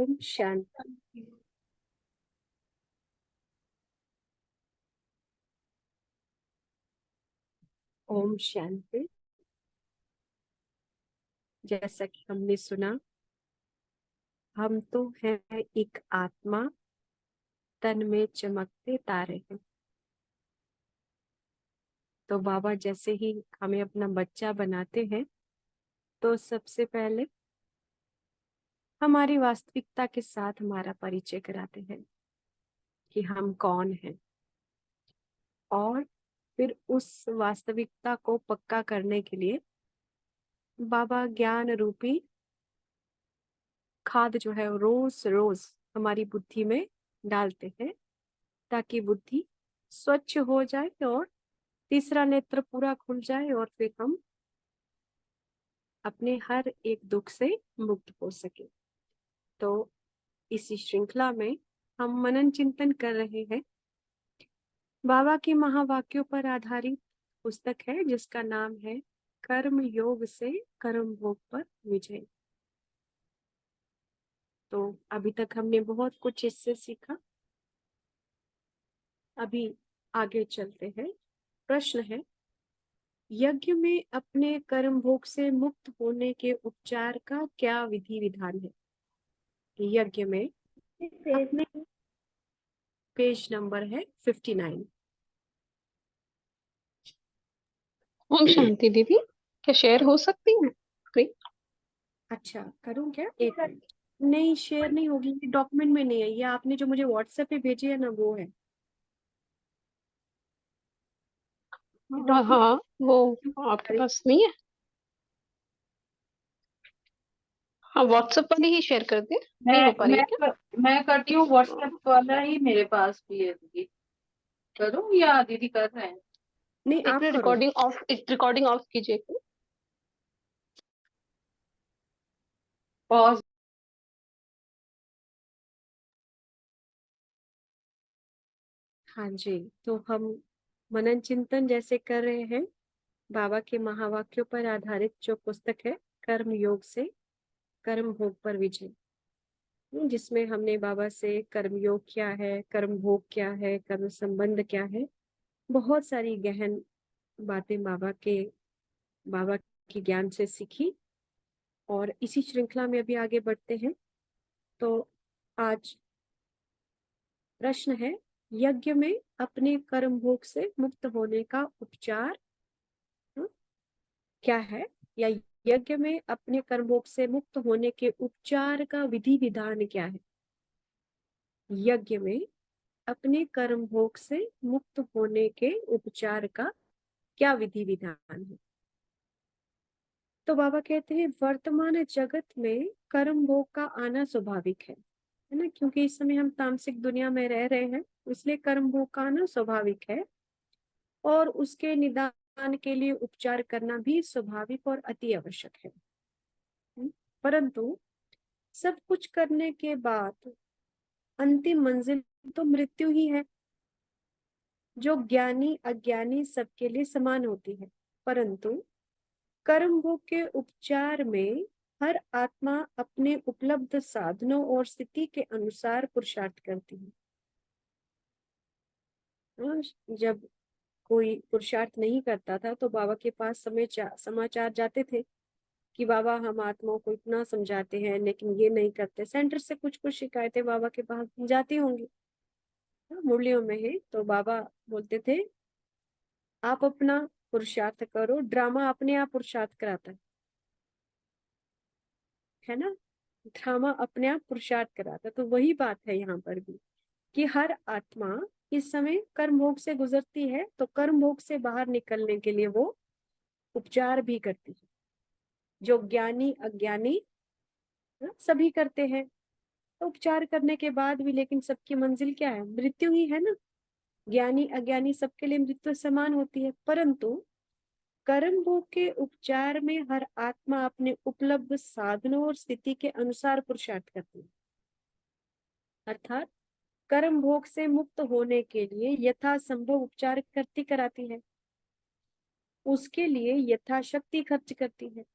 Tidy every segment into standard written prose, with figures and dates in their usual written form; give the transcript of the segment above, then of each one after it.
ओम शांति। ओम शांति। जैसा कि हमने सुना, हम तो हैं एक आत्मा, तन में चमकते तारे हैं। तो बाबा जैसे ही हमें अपना बच्चा बनाते हैं, तो सबसे पहले हमारी वास्तविकता के साथ हमारा परिचय कराते हैं कि हम कौन हैं, और फिर उस वास्तविकता को पक्का करने के लिए बाबा ज्ञान रूपी खाद जो है रोज रोज हमारी बुद्धि में डालते हैं, ताकि बुद्धि स्वच्छ हो जाए और तीसरा नेत्र पूरा खुल जाए, और फिर हम अपने हर एक दुख से मुक्त हो सके। तो इसी श्रृंखला में हम मनन चिंतन कर रहे हैं। बाबा के महावाक्यों पर आधारित पुस्तक है जिसका नाम है कर्म योग से कर्म भोग पर विजय। तो अभी तक हमने बहुत कुछ इससे सीखा। अभी आगे चलते हैं। प्रश्न है, यज्ञ में अपने कर्म भोग से मुक्त होने के उपचार का क्या विधि विधान है? यज्ञ में अपने पेज नंबर है 59। ओम शांति दीदी, क्या शेयर हो सकती है स्क्रीन? अच्छा, करूं क्या? एक मिनट। नहीं, शेयर नहीं होगी, ये डॉक्यूमेंट में नहीं है। ये आपने जो मुझे व्हाट्सएप पे भेजी है ना, वो है डॉक्यूमेंट। हाँ, वो आपके पास नहीं है? हाँ, व्हाट्सएप वाली ही शेयर कर दे। नहीं हो पा रही है क्या? मैं करती हूँ, व्हाट्सएप वाला ही मेरे पास भी है दीदी। करूँ या दीदी कर रहे हैं? नहीं, एक आप मिनट, करो। रिकॉर्डिंग ऑफ कीजिए। पॉज। हाँ जी, तो हम मनन चिंतन जैसे कर रहे हैं, बाबा के महावाक्यों पर आधारित जो पुस्तक है कर्म योग से कर्म भोग पर विजय, जिसमें हमने बाबा से कर्म योग क्या है, कर्म भोग क्या है, कर्म संबंध क्या है, बहुत सारी गहन बातें बाबा की ज्ञान से सीखी। और इसी श्रृंखला में अभी आगे बढ़ते हैं। तो आज प्रश्न है, यज्ञ में अपने कर्म भोग से मुक्त होने का उपचार क्या है, या यज्ञ में अपने कर्म भोग से मुक्त होने के उपचार का विधि विधान क्या है? यज्ञ में अपने कर्म भोग से मुक्त होने के उपचार का क्या विधि विधान है? तो बाबा कहते हैं, वर्तमान जगत में कर्म भोग का आना स्वाभाविक है ना, क्योंकि इस समय हम तामसिक दुनिया में रह रहे हैं, इसलिए कर्म भोग का आना स्वाभाविक है, और उसके निदान के लिए उपचार करना भी स्वाभाविक और अति आवश्यक है। परंतु सब कुछ करने के बाद अंतिम मंजिल तो मृत्यु ही है, जो ज्ञानी अज्ञानी सबके लिए समान होती है। परंतु कर्म भोग के उपचार में हर आत्मा अपने उपलब्ध साधनों और स्थिति के अनुसार पुरुषार्थ करती है। जब कोई पुरुषार्थ नहीं करता था तो बाबा के पास समाचार जाते थे कि बाबा हम आत्माओं को इतना समझाते हैं लेकिन ये नहीं करते। सेंटर से कुछ कुछ शिकायतें बाबा के पास जाती होंगी, मुरलियों में है। तो बाबा बोलते थे, आप अपना पुरुषार्थ करो, ड्रामा अपने आप पुरुषार्थ कराता है ना, ड्रामा अपने आप पुरुषार्थ कराता। तो वही बात है यहाँ पर भी, कि हर आत्मा इस समय कर्म भोग से गुजरती है, तो कर्म भोग से बाहर निकलने के लिए वो उपचार भी करती है, जो ज्ञानी अज्ञानी सभी करते हैं। तो उपचार करने के बाद भी लेकिन सबकी मंजिल क्या है? मृत्यु ही है ना। ज्ञानी अज्ञानी सबके लिए मृत्यु समान होती है, परंतु कर्म भोग के उपचार में हर आत्मा अपने उपलब्ध साधनों और स्थिति के अनुसार पुरुषार्थ करती है। अर्थात कर्म भोग से मुक्त होने के लिए यथासंभव उपचार करती कराती है, उसके लिए यथाशक्ति खर्च करती है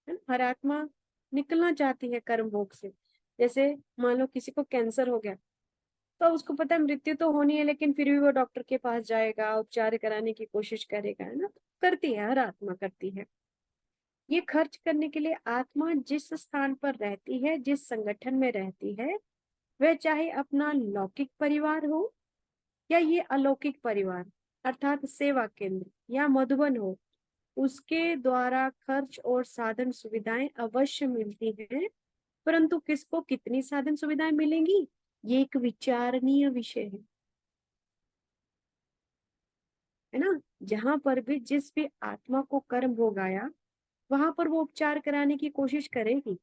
ना? हर आत्मा निकलना चाहती है कर्म भोग से, जैसे मान लो किसी को कैंसर हो गया, तो उसको पता है मृत्यु तो होनी है, लेकिन फिर भी वो डॉक्टर के पास जाएगा, उपचार कराने की कोशिश करेगा, है ना। करती है, हर आत्मा करती है। ये खर्च करने के लिए आत्मा जिस स्थान पर रहती है, जिस संगठन में रहती है, वह चाहे अपना लौकिक परिवार हो या ये अलौकिक परिवार अर्थात सेवा केंद्र या मधुबन हो, उसके द्वारा खर्च और साधन सुविधाएं अवश्य मिलती हैं। परंतु किसको कितनी साधन सुविधाएं मिलेंगी, ये एक विचारणीय विषय है ना। जहां पर भी जिस भी आत्मा को कर्म भोग आया, वहां पर वो उपचार कराने की कोशिश करेगी,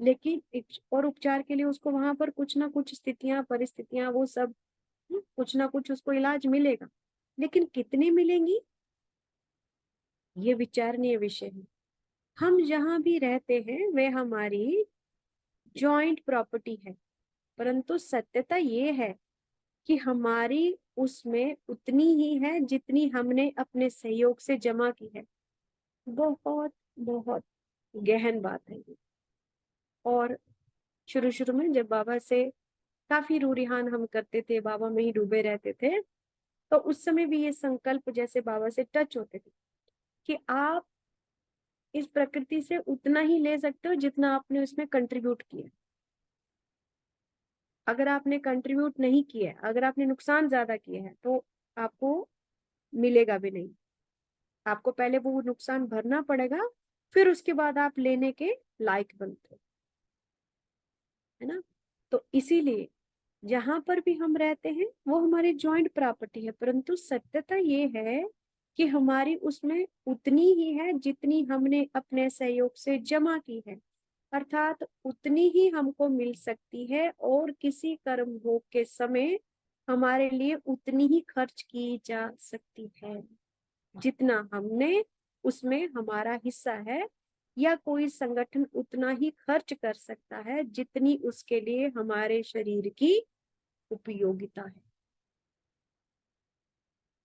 लेकिन और उपचार के लिए उसको वहां पर कुछ ना कुछ स्थितियां, परिस्थितियां, वो सब कुछ ना कुछ उसको इलाज मिलेगा, लेकिन कितनी मिलेंगी, ये विचारणीय विषय है। हम जहां भी रहते हैं वे हमारी जॉइंट प्रॉपर्टी है, परंतु सत्यता ये है कि हमारी उसमें उतनी ही है जितनी हमने अपने सहयोग से जमा की है। बहुत बहुत गहन बात है ये। और शुरू शुरू में जब बाबा से काफी रूरिहान हम करते थे, बाबा में ही डूबे रहते थे, तो उस समय भी ये संकल्प जैसे बाबा से टच होते थे कि आप इस प्रकृति से उतना ही ले सकते हो जितना आपने उसमें कंट्रीब्यूट किया। अगर आपने कंट्रीब्यूट नहीं किया, अगर आपने नुकसान ज्यादा किया है, तो आपको मिलेगा भी नहीं। आपको पहले वो नुकसान भरना पड़ेगा, फिर उसके बाद आप लेने के लायक बनते हो, है ना। तो इसीलिए जहां पर भी हम रहते हैं वो हमारी जॉइंट प्रॉपर्टी है, परंतु सत्यता ये है कि हमारी उसमें उतनी ही है जितनी हमने अपने सहयोग से जमा की है, अर्थात उतनी ही हमको मिल सकती है, और किसी कर्म भोग के समय हमारे लिए उतनी ही खर्च की जा सकती है जितना हमने उसमें हमारा हिस्सा है, या कोई संगठन उतना ही खर्च कर सकता है जितनी उसके लिए हमारे शरीर की उपयोगिता है।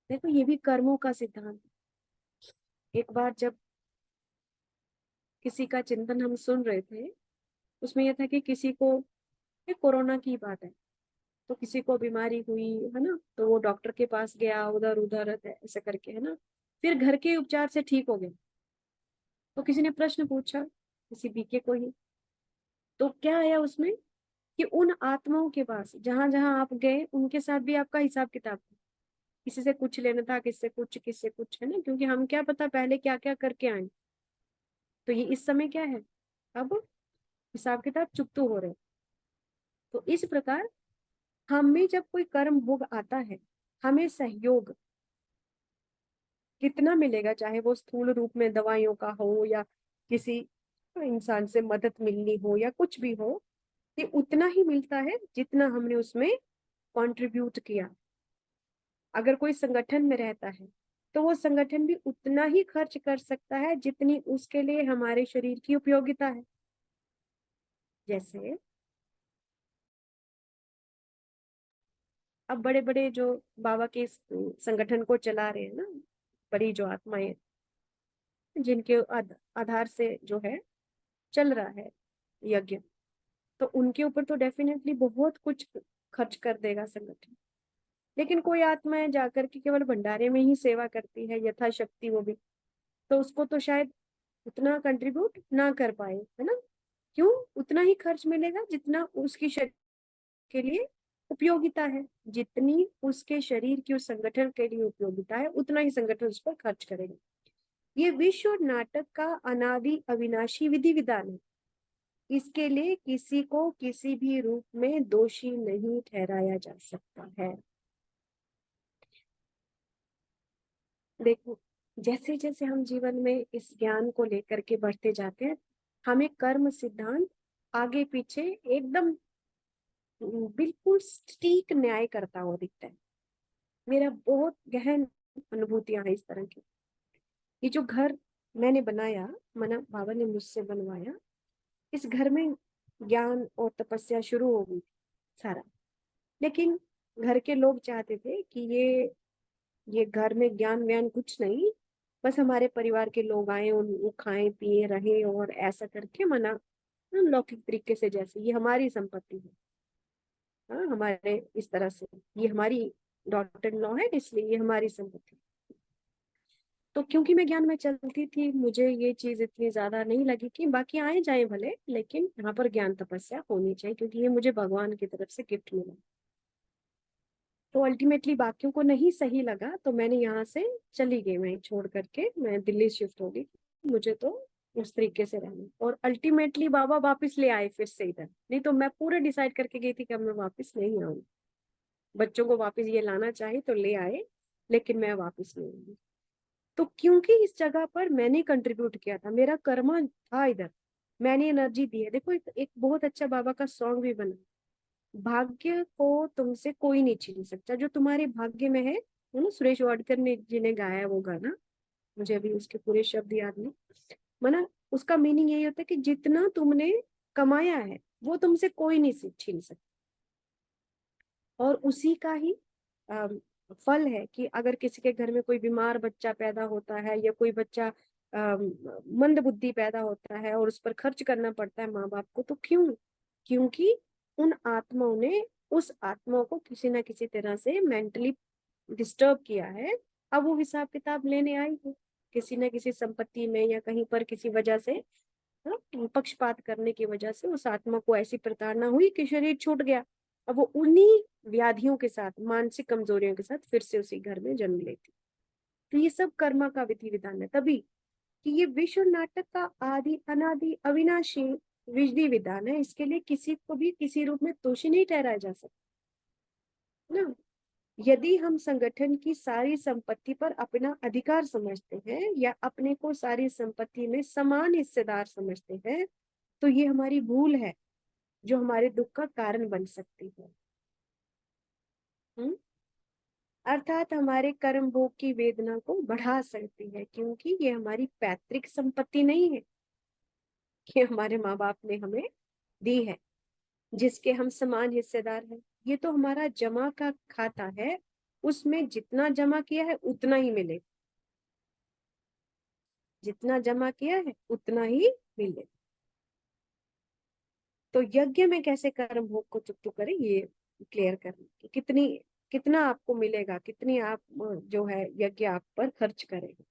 देखो ये भी कर्मों का सिद्धांत। एक बार जब किसी का चिंतन हम सुन रहे थे, उसमें यह था कि किसी को, ये कोरोना की बात है, तो किसी को बीमारी हुई, है ना, तो वो डॉक्टर के पास गया, उधर उधर ऐसे करके, है ना, फिर घर के उपचार से ठीक हो गया। तो किसी ने प्रश्न पूछा, किसी बीके को ही, तो क्या आया उसमें कि उन आत्माओं के पास जहां जहां आप गए उनके साथ भी आपका हिसाब किताब था। किसी से कुछ लेना था, किससे कुछ, किससे कुछ, है ना, क्योंकि हम क्या पता पहले क्या क्या करके आए। तो ये इस समय क्या है, अब हिसाब किताब चुकतू हो रहे। तो इस प्रकार हमें जब कोई कर्म भोग आता है, हमें सहयोग कितना मिलेगा, चाहे वो स्थूल रूप में दवाइयों का हो या किसी इंसान से मदद मिलनी हो या कुछ भी हो, ये उतना ही मिलता है जितना हमने उसमें कंट्रीब्यूट किया। अगर कोई संगठन में रहता है, तो वो संगठन भी उतना ही खर्च कर सकता है जितनी उसके लिए हमारे शरीर की उपयोगिता है। जैसे अब बड़े बड़े जो बाबा के इस संगठन को चला रहे हैं ना, बड़ी जो आत्माएं जिनके आधार से जो है चल रहा है यज्ञ, तो उनके ऊपर तो डेफिनेटली बहुत कुछ खर्च कर देगा संगठन। लेकिन कोई आत्माएं जाकर के केवल भंडारे में ही सेवा करती है यथाशक्ति, वो भी, तो उसको तो शायद उतना कंट्रीब्यूट ना कर पाए, है ना। क्यों, उतना ही खर्च मिलेगा जितना उसकी शरीर के लिए उपयोगिता है। जितनी उसके शरीर की उस संगठन के लिए उपयोगिता है, उतना ही संगठन उस पर खर्च करेगा। ये विश्व नाटक का अनादि अविनाशी विधि विधान है। इसके लिए किसी को किसी भी रूप में दोषी नहीं ठहराया जा सकता है। देखो, जैसे जैसे हम जीवन में इस ज्ञान को लेकर के बढ़ते जाते हैं, हमें कर्म सिद्धांत आगे पीछे एकदम बिल्कुल सटीक न्याय करता हुआ दिखता है। मेरा बहुत गहन अनुभूतियां हैं इस तरह की। ये जो घर मैंने बनाया, मना बाबा ने मुझसे बनवाया, इस घर में ज्ञान और तपस्या शुरू हो गई सारा। लेकिन घर के लोग चाहते थे कि ये घर में ज्ञान व्यान कुछ नहीं, बस हमारे परिवार के लोग आए, उन वो खाएं पिए रहे और ऐसा करके मना लौकिक तरीके से, जैसे ये हमारी संपत्ति है, हाँ, हमारे इस तरह से, ये हमारी डॉटर इन लॉ है, इसलिए ये हमारी संपत्ति। तो क्योंकि मैं ज्ञान में चलती थी, मुझे ये चीज इतनी ज्यादा नहीं लगी कि बाकी आए जाए भले, लेकिन यहाँ पर ज्ञान तपस्या होनी चाहिए, क्योंकि ये मुझे भगवान की तरफ से गिफ्ट मिला। तो अल्टीमेटली बाकियों को नहीं सही लगा, तो मैंने यहाँ से चली गई, मैं छोड़ करके मैं दिल्ली शिफ्ट हो गई। मुझे तो उस तरीके से रहना, और अल्टीमेटली बाबा वापस ले आए फिर से इधर, नहीं तो मैं पूरा डिसाइड करके गई थी कि अब मैं वापस नहीं आऊंगी। बच्चों को वापस ये लाना चाहिए तो ले आए, लेकिन मैं वापस नहीं आऊंगी। तो क्योंकि इस जगह पर मैंने कंट्रीब्यूट किया था, मेरा कर्मा था इधर, मैंने एनर्जी दी है। देखो एक बहुत अच्छा बाबा का सॉन्ग भी बना, भाग्य को तुमसे कोई नहीं छीन सकता, जो तुम्हारे भाग्य में है। वो ना सुरेश वाडकर ने जिन्हें गाया है वो गाना, मुझे अभी उसके पूरे शब्द याद नहीं। माना उसका मीनिंग यही होता है कि जितना तुमने कमाया है वो तुमसे कोई नहीं छीन सकता। और उसी का ही फल है कि अगर किसी के घर में कोई बीमार बच्चा पैदा होता है, या कोई बच्चा मंद बुद्धि पैदा होता है और उस पर खर्च करना पड़ता है माँ बाप को, तो क्यों? क्योंकि उन आत्माओं ने उस आत्मा को किसी ना किसी तरह से मेंटली डिस्टर्ब किया है। अब वो हिसाब किताब लेने आई है, किसी न किसी संपत्ति में या कहीं पर किसी वजह से, पक्षपात करने की वजह से उस आत्मा को ऐसी प्रताड़ना हुई कि शरीर छूट गया। अब वो उन्हीं व्याधियों के साथ, मानसिक कमजोरियों के साथ फिर से उसी घर में जन्म लेती। तो ये सब कर्मा का विधि विधान है, तभी कि ये विश्व नाटक का आदि अनादि अविनाशी विधि विधान है। इसके लिए किसी को भी किसी रूप में दोषी नहीं ठहराया जा सकता ना। यदि हम संगठन की सारी संपत्ति पर अपना अधिकार समझते हैं, या अपने को सारी संपत्ति में समान हिस्सेदार समझते हैं, तो ये हमारी भूल है, जो हमारे दुख का कारण बन सकती है। हम्म अर्थात हमारे कर्म भोग की वेदना को बढ़ा सकती है, क्योंकि ये हमारी पैतृक संपत्ति नहीं है कि हमारे माँ बाप ने हमें दी है, जिसके हम समान हिस्सेदार हैं। ये तो हमारा जमा का खाता है, उसमें जितना जमा किया है उतना ही मिले, जितना जमा किया है उतना ही मिले। तो यज्ञ में कैसे कर्म भोग को चुकतू करें, ये क्लियर करना कि कितनी कितना आपको मिलेगा, कितनी आप जो है यज्ञ आप पर खर्च करेगा,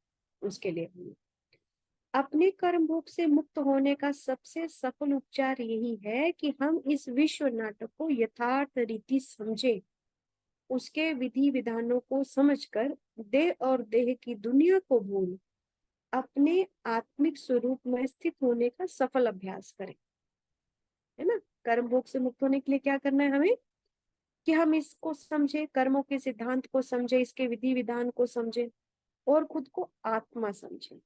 उसके लिए अपने कर्म भोग से मुक्त होने का सबसे सफल उपचार यही है कि हम इस विश्व नाटक को यथार्थ रीति समझें, उसके विधि विधानों को समझकर देह और देह की दुनिया को भूल अपने आत्मिक स्वरूप में स्थित होने का सफल अभ्यास करें। है ना, कर्म भोग से मुक्त होने के लिए क्या करना है हमें, कि हम इसको समझे, कर्मों के सिद्धांत को समझे, इसके विधि विधान को समझे, और खुद को आत्मा समझे,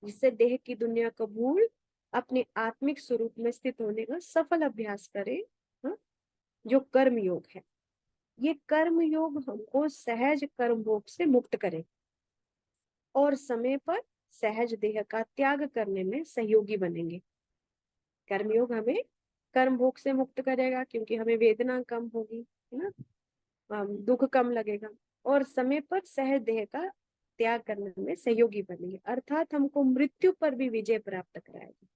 जिससे देह की दुनिया को भूल अपने आत्मिक स्वरूप में स्थित होने का सफल अभ्यास करे। हाँ? जो कर्म योग है, ये कर्म योग हमको सहज कर्म भोग से मुक्त करे और समय पर सहज देह का त्याग करने में सहयोगी बनेंगे। कर्मयोग हमें कर्म भोग से मुक्त करेगा, क्योंकि हमें वेदना कम होगी, है ना, दुख कम लगेगा, और समय पर सहज देह का त्याग करने में सहयोगी बनेंगे, अर्थात हमको मृत्यु पर भी विजय प्राप्त कराएगा।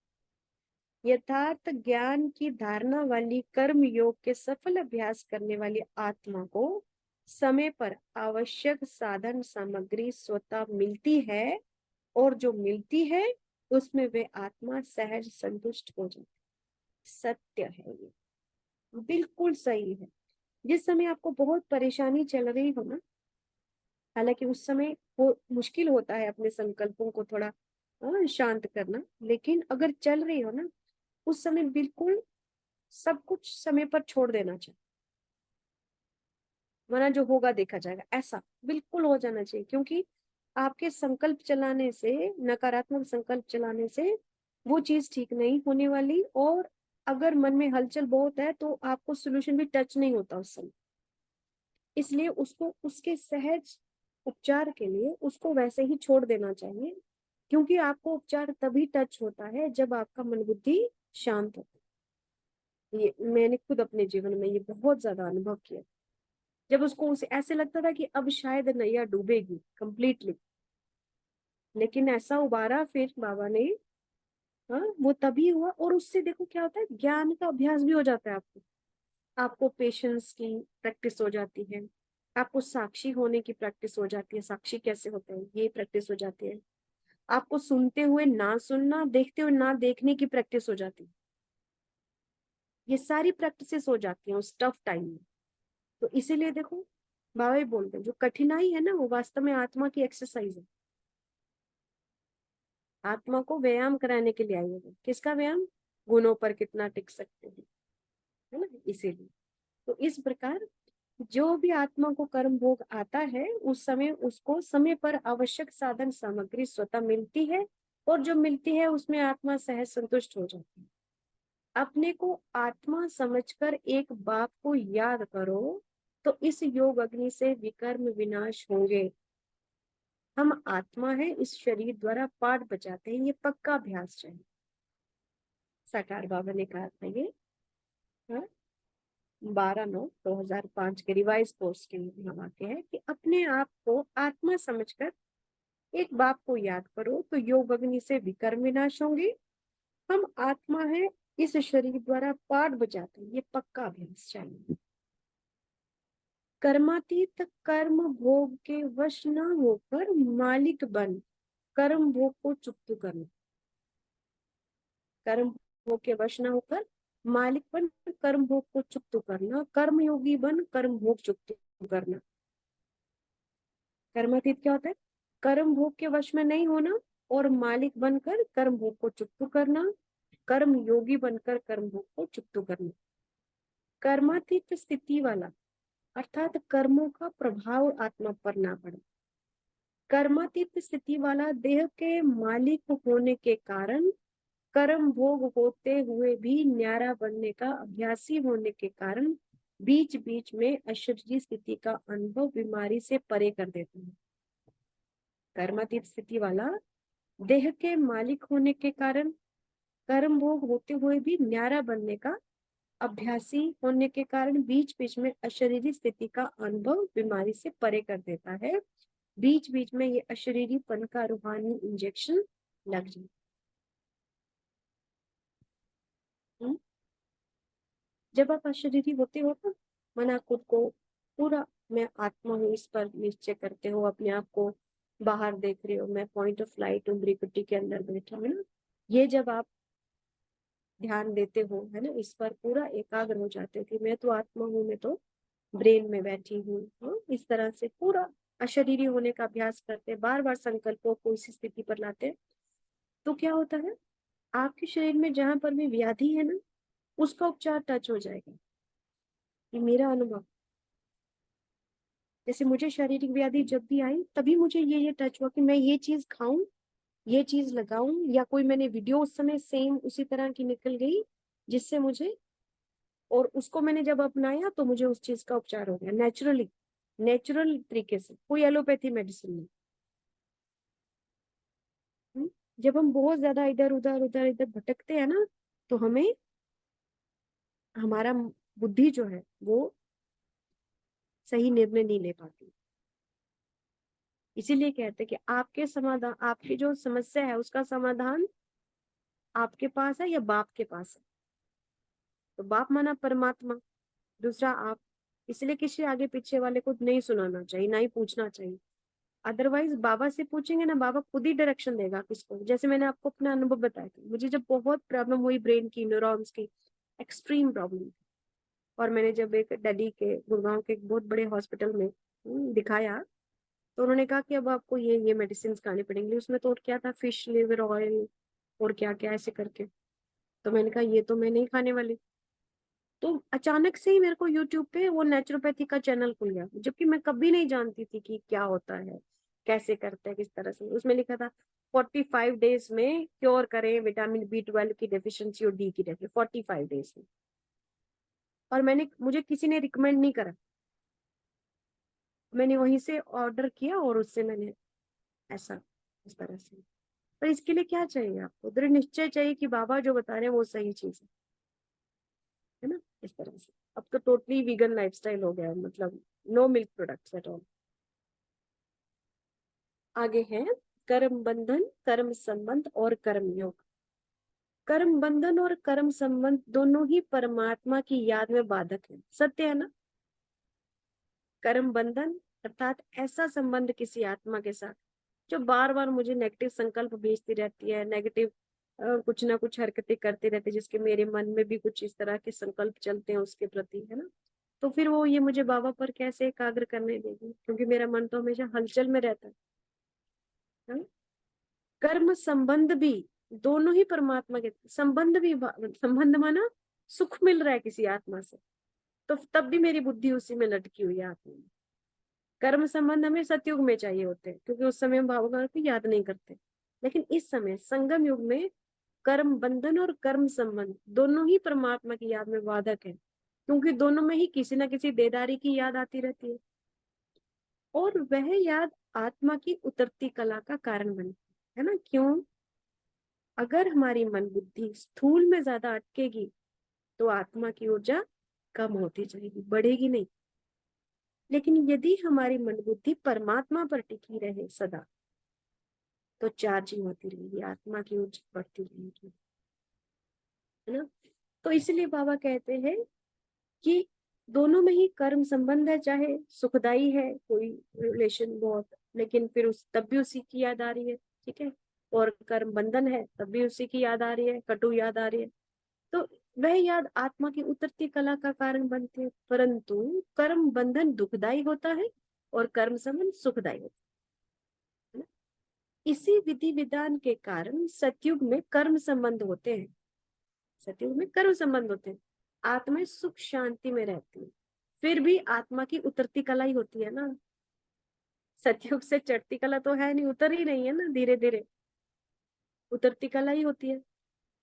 यथार्थ ज्ञान की धारणा वाली कर्म योग के सफल अभ्यास करने वाली आत्मा को समय पर आवश्यक साधन सामग्री स्वतः मिलती है, और जो मिलती है उसमें वे आत्मा सहज संतुष्ट हो जाती। सत्य है ये, बिल्कुल सही है। जिस समय आपको बहुत परेशानी चल रही हो ना, हालांकि उस समय वो मुश्किल होता है अपने संकल्पों को थोड़ा शांत करना, लेकिन अगर चल रही हो ना, उस समय बिल्कुल सब कुछ समय पर छोड़ देना चाहिए, वरना जो होगा देखा जाएगा, ऐसा बिल्कुल हो जाना चाहिए। क्योंकि आपके संकल्प चलाने से, नकारात्मक संकल्प चलाने से वो चीज ठीक नहीं होने वाली, और अगर मन में हलचल बहुत है तो आपको सोल्यूशन भी टच नहीं होता उस समय। इसलिए उसको उसके सहज उपचार के लिए उसको वैसे ही छोड़ देना चाहिए, क्योंकि आपको उपचार तभी टच होता है जब आपका मन बुद्धि शांत होता है। ये मैंने खुद अपने जीवन में ये बहुत ज्यादा अनुभव किया। जब उसको उसे ऐसे लगता था कि अब शायद नैया डूबेगी कंप्लीटली, लेकिन ऐसा उबारा फिर बाबा ने हाँ, वो तभी हुआ। और उससे देखो क्या होता है, ज्ञान का अभ्यास भी हो जाता है आपको। आपको पेशेंस की प्रैक्टिस हो जाती है, आपको साक्षी होने की प्रैक्टिस हो जाती है, साक्षी कैसे होते हैं ये प्रैक्टिस हो जाती है, आपको सुनते हुए ना सुनना, देखते हुए ना देखने की प्रैक्टिस हो जाती है। ये सारी प्रैक्टिसेस हो जाती हैं उस टफ टाइम में। तो इसीलिए देखो बाबा ही बोलते हैं जो कठिनाई है ना वो वास्तव में आत्मा की एक्सरसाइज है। आत्मा को व्यायाम कराने के लिए आई है। किसका व्यायाम? गुणों पर कितना टिक सकते हैं, है ना। इसीलिए तो इस प्रकार जो भी आत्मा को कर्म भोग आता है उस समय उसको समय पर आवश्यक साधन सामग्री स्वतः मिलती है, और जो मिलती है उसमें आत्मा सहज संतुष्ट हो जाती है। अपने को आत्मा समझकर एक बाप को याद करो तो इस योग अग्नि से विकर्म विनाश होंगे। हम आत्मा है, इस शरीर द्वारा पाठ बजाते हैं, ये पक्का अभ्यास चाहिए। साकार बाबा ने कहा था ये, हाँ, 12/9/2005 के रिवाइज कोर्स के यहाँ वाक्य है कि अपने आप को आत्मा समझकर एक बाप को याद करो तो योग अग्नि से विकर्म विनाश होंगे। हम आत्मा है, इस शरीर द्वारा पाठ बजाते हैं, ये पक्का अभ्यास चाहिए। कर्मातीत कर्म भोग के वश न होकर मालिक बन कर्म भोग को चुप्त करना। कर्म भोग के वश न होकर मालिक बन कर्म भोग को चुप्त करना, कर्म योगी बन कर्म भोग चुप्त करना। कर्मातीत क्या होता है? कर्म भोग के वश में नहीं होना और मालिक बनकर कर्म भोग को चुप्त करना, कर्म योगी बनकर कर्म भोग को चुप्त करना। कर्मातीत स्थिति वाला अर्थात कर्मों का प्रभाव आत्मा पर ना पड़े। कर्मातीत स्थिति वाला देह के मालिक होने के कारण कर्म भोग होते हुए भी न्यारा बनने का अभ्यासी होने के कारण बीच बीच में अशरीरी स्थिति का अनुभव बीमारी से परे कर देते हैं। कर्मातीत स्थिति वाला देह के मालिक होने के कारण कर्म भोग होते हुए भी न्यारा बनने का अभ्यासी होने के कारण बीच बीच में अशरीरी स्थिति का अनुभव बीमारी से परे कर देता है। बीच बीच में ये अशरीरीपन का रूहानी इंजेक्शन लग जाए। जब आप अशरीरी होते हो ना, मना खुद को पूरा मैं आत्मा हूँ इस पर निश्चय करते हो, अपने आप को बाहर देख रहे हो, मैं पॉइंट ऑफ लाइट हूँ, ब्रिकुटी के अंदर बैठा हूँ ना, ये जब आप ध्यान देते हो है ना, इस पर पूरा एकाग्र हो जाते हो कि मैं तो आत्मा हूँ, मैं तो ब्रेन में बैठी हूँ, हाँ, इस तरह से पूरा अशरीरी होने का अभ्यास करते, बार बार संकल्पों को इसी स्थिति पर लाते, तो क्या होता है आपके शरीर में जहां पर भी व्याधि है ना उसका उपचार टच हो जाएगा। ये मेरा अनुभव। जैसे मुझे शारीरिक व्याधि जब भी आई तभी मुझे ये टच हुआ कि मैं ये चीज खाऊं, ये चीज लगाऊं, या कोई मैंने वीडियो उस समय सेम उसी तरह की निकल गई जिससे मुझे, और उसको मैंने जब अपनाया तो मुझे उस चीज का उपचार हो गया नेचुरली, नेचुरल तरीके से, कोई एलोपैथी मेडिसिन नहीं। हम्म? जब हम बहुत ज्यादा इधर उधर उधर इधर भटकते हैं ना तो हमें हमारा बुद्धि जो है वो सही निर्णय नहीं ले पाती। इसीलिए कहते हैं कि आपके समाधान, आपकी जो समस्या है उसका समाधान आपके पास है या बाप के पास है। तो बाप माना परमात्मा, दूसरा आप। इसलिए किसी आगे पीछे वाले को नहीं सुनाना चाहिए, ना ही पूछना चाहिए। अदरवाइज बाबा से पूछेंगे ना, बाबा खुद ही डायरेक्शन देगा किसको। जैसे मैंने आपको अपना अनुभव बताया था, मुझे जब बहुत प्रॉब्लम हुई ब्रेन की, न्यूरॉन्स की एक्सट्रीम प्रॉब्लम, और मैंने जब एक दिल्ली के गुड़गांव के एक बहुत बड़े हॉस्पिटल में दिखाया, तो उन्होंने कहा कि अब आपको ये मेडिसिन खानी पड़ेंगी। उसमें तो और क्या था, फिश लिवर ऑयल और क्या क्या ऐसे करके। तो मैंने कहा ये तो मैं नहीं खाने वाली। तो अचानक से ही मेरे को यूट्यूब पे वो नेचुरोपैथी का चैनल खुल गया, जबकि मैं कभी नहीं जानती थी कि क्या होता है, कैसे करते हैं, किस तरह से। उसमें लिखा था 45 डेज में क्योर करें विटामिन B12 की डेफिशिएंसी और डी की डेफिशिएंसी 45 डेज में। और मुझे किसी ने रिकमेंड नहीं करा, मैंने वहीं से ऑर्डर किया और उससे मैंने ऐसा इस तरह से। पर इसके लिए क्या चाहिए आपको? दृढ़ निश्चय चाहिए कि बाबा जो बता रहे हैं वो सही चीज है ना। इस तरह से अब तो टोटली वीगन लाइफस्टाइल हो गया है, मतलब no milk products at all. आगे है कर्म बंधन, कर्म संबंध और कर्म योग। कर्म बंधन और कर्म संबंध दोनों ही परमात्मा की याद में बाधक है। सत्य है ना? कर्म बंधन अर्थात ऐसा संबंध किसी आत्मा के साथ जो बार बार मुझे नेगेटिव संकल्प भेजती रहती है, नेगेटिव कुछ ना कुछ हरकतें करती रहती है, जिसके मेरे मन में भी कुछ इस तरह के संकल्प चलते हैं उसके प्रति, है ना? तो फिर वो ये मुझे बाबा पर कैसे एकाग्र करने देगी, क्योंकि मेरा मन तो हमेशा हलचल में रहता है ना? कर्म संबंध भी दोनों ही परमात्मा के संबंध भी, संबंध माना सुख मिल रहा है किसी आत्मा से, तो तब भी मेरी बुद्धि उसी में लटकी हुई है आत्मा में। कर्म संबंध हमें सतयुग में चाहिए होते हैं, क्योंकि उस समय हम भावना को याद नहीं करते। लेकिन इस समय संगम युग में कर्म बंधन और कर्म संबंध दोनों ही परमात्मा की याद में बाधक है, क्योंकि दोनों में ही किसी ना किसी देदारी की याद आती रहती है, और वह याद आत्मा की उतरती कला का कारण बनती है ना? क्यों? अगर हमारी मन बुद्धि स्थूल में ज्यादा अटकेगी तो आत्मा की ऊर्जा कम होती जाएगी, बढ़ेगी नहीं। लेकिन यदि हमारी मन बुद्धि परमात्मा पर टिकी रहे सदा, तो चार्जिंग होती रहेगी, आत्मा की ऊर्जा बढ़ती रहेगी, है ना? तो इसलिए बाबा कहते हैं कि दोनों में ही कर्म संबंध है, चाहे सुखदाई है कोई रिलेशन बहुत, लेकिन फिर उस तब भी उसी की याद आ रही है, ठीक है? और कर्म बंधन है तब भी उसी की याद आ रही है, कटु याद आ रही है। तो वह याद आत्मा की उतरती कला का कारण बनती है, परंतु कर्म बंधन दुखदाई होता है और कर्म संबंध सुखदाई होता है ना? इसी विधि विधान के कारण सतयुग में कर्म संबंध होते हैं, सतयुग में कर्म संबंध होते हैं, आत्मा सुख शांति में रहती है। फिर भी आत्मा की उतरती कला ही होती है ना, सतयुग से चढ़ती कला तो है नहीं, उतर ही नहीं है ना, धीरे धीरे उतरती कला ही होती है।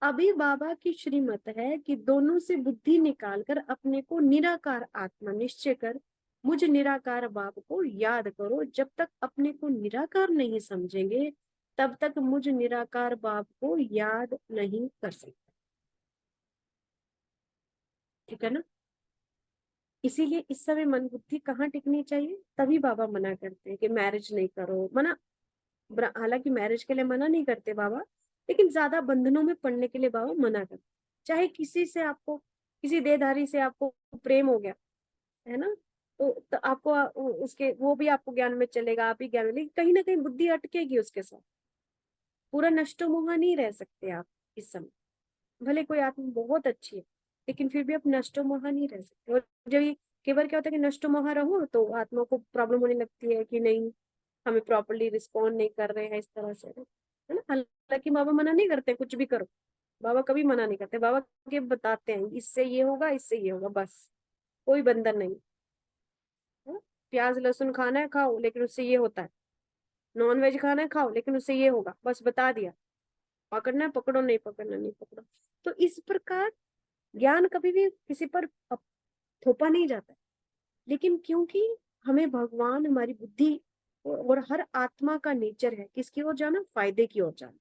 अभी बाबा की श्रीमत है कि दोनों से बुद्धि निकालकर अपने को निराकार आत्मा निश्चय कर मुझ निराकार बाप को याद करो। जब तक अपने को निराकार नहीं समझेंगे तब तक मुझ निराकार बाप को याद नहीं कर सकते, ठीक है ना? इसीलिए इस समय मन बुद्धि कहाँ टिकनी चाहिए? तभी बाबा मना करते हैं कि मैरिज नहीं करो, मना, हालांकि मैरिज के लिए मना नहीं करते बाबा, लेकिन ज्यादा बंधनों में पड़ने के लिए बाबा मना करते। चाहे किसी से आपको, किसी देहधारी से आपको प्रेम हो गया, है ना, तो आपको उसके वो भी आपको ज्ञान में चलेगा, आप ही ज्ञान में, लेकिन कहीं ना कहीं बुद्धि अटकेगी उसके साथ, पूरा नष्टो मोहा नहीं रह सकते आप इस समय। भले कोई आत्मा बहुत अच्छी है, लेकिन फिर भी आप नष्टो मोहा नहीं रह सकते। और जब ये केवल क्या होता है कि नष्टो मोहा रहो तो आत्मा को प्रॉब्लम होने लगती है कि नहीं, हमें प्रॉपरली रिस्पॉन्ड नहीं कर रहे हैं इस तरह से, है ना? हालांकि बाबा मना नहीं करते कुछ भी करो, बाबा कभी मना नहीं करते, बाबा के बताते हैं इससे ये होगा, इससे ये होगा, बस कोई बंधन नहीं, है ना? प्याज लहसुन खाना है खाओ, लेकिन उससे ये होता है, नॉन वेज खाना है खाओ, लेकिन उससे ये होगा, बस बता दिया, पकड़ना है पकड़ो, नहीं पकड़ना नहीं पकड़ो। तो इस प्रकार ज्ञान कभी भी किसी पर थोपा नहीं जाता है। लेकिन क्योंकि हमें भगवान हमारी बुद्धि और हर आत्मा का नेचर है किसकी ओर जाना, फायदे की ओर जाना,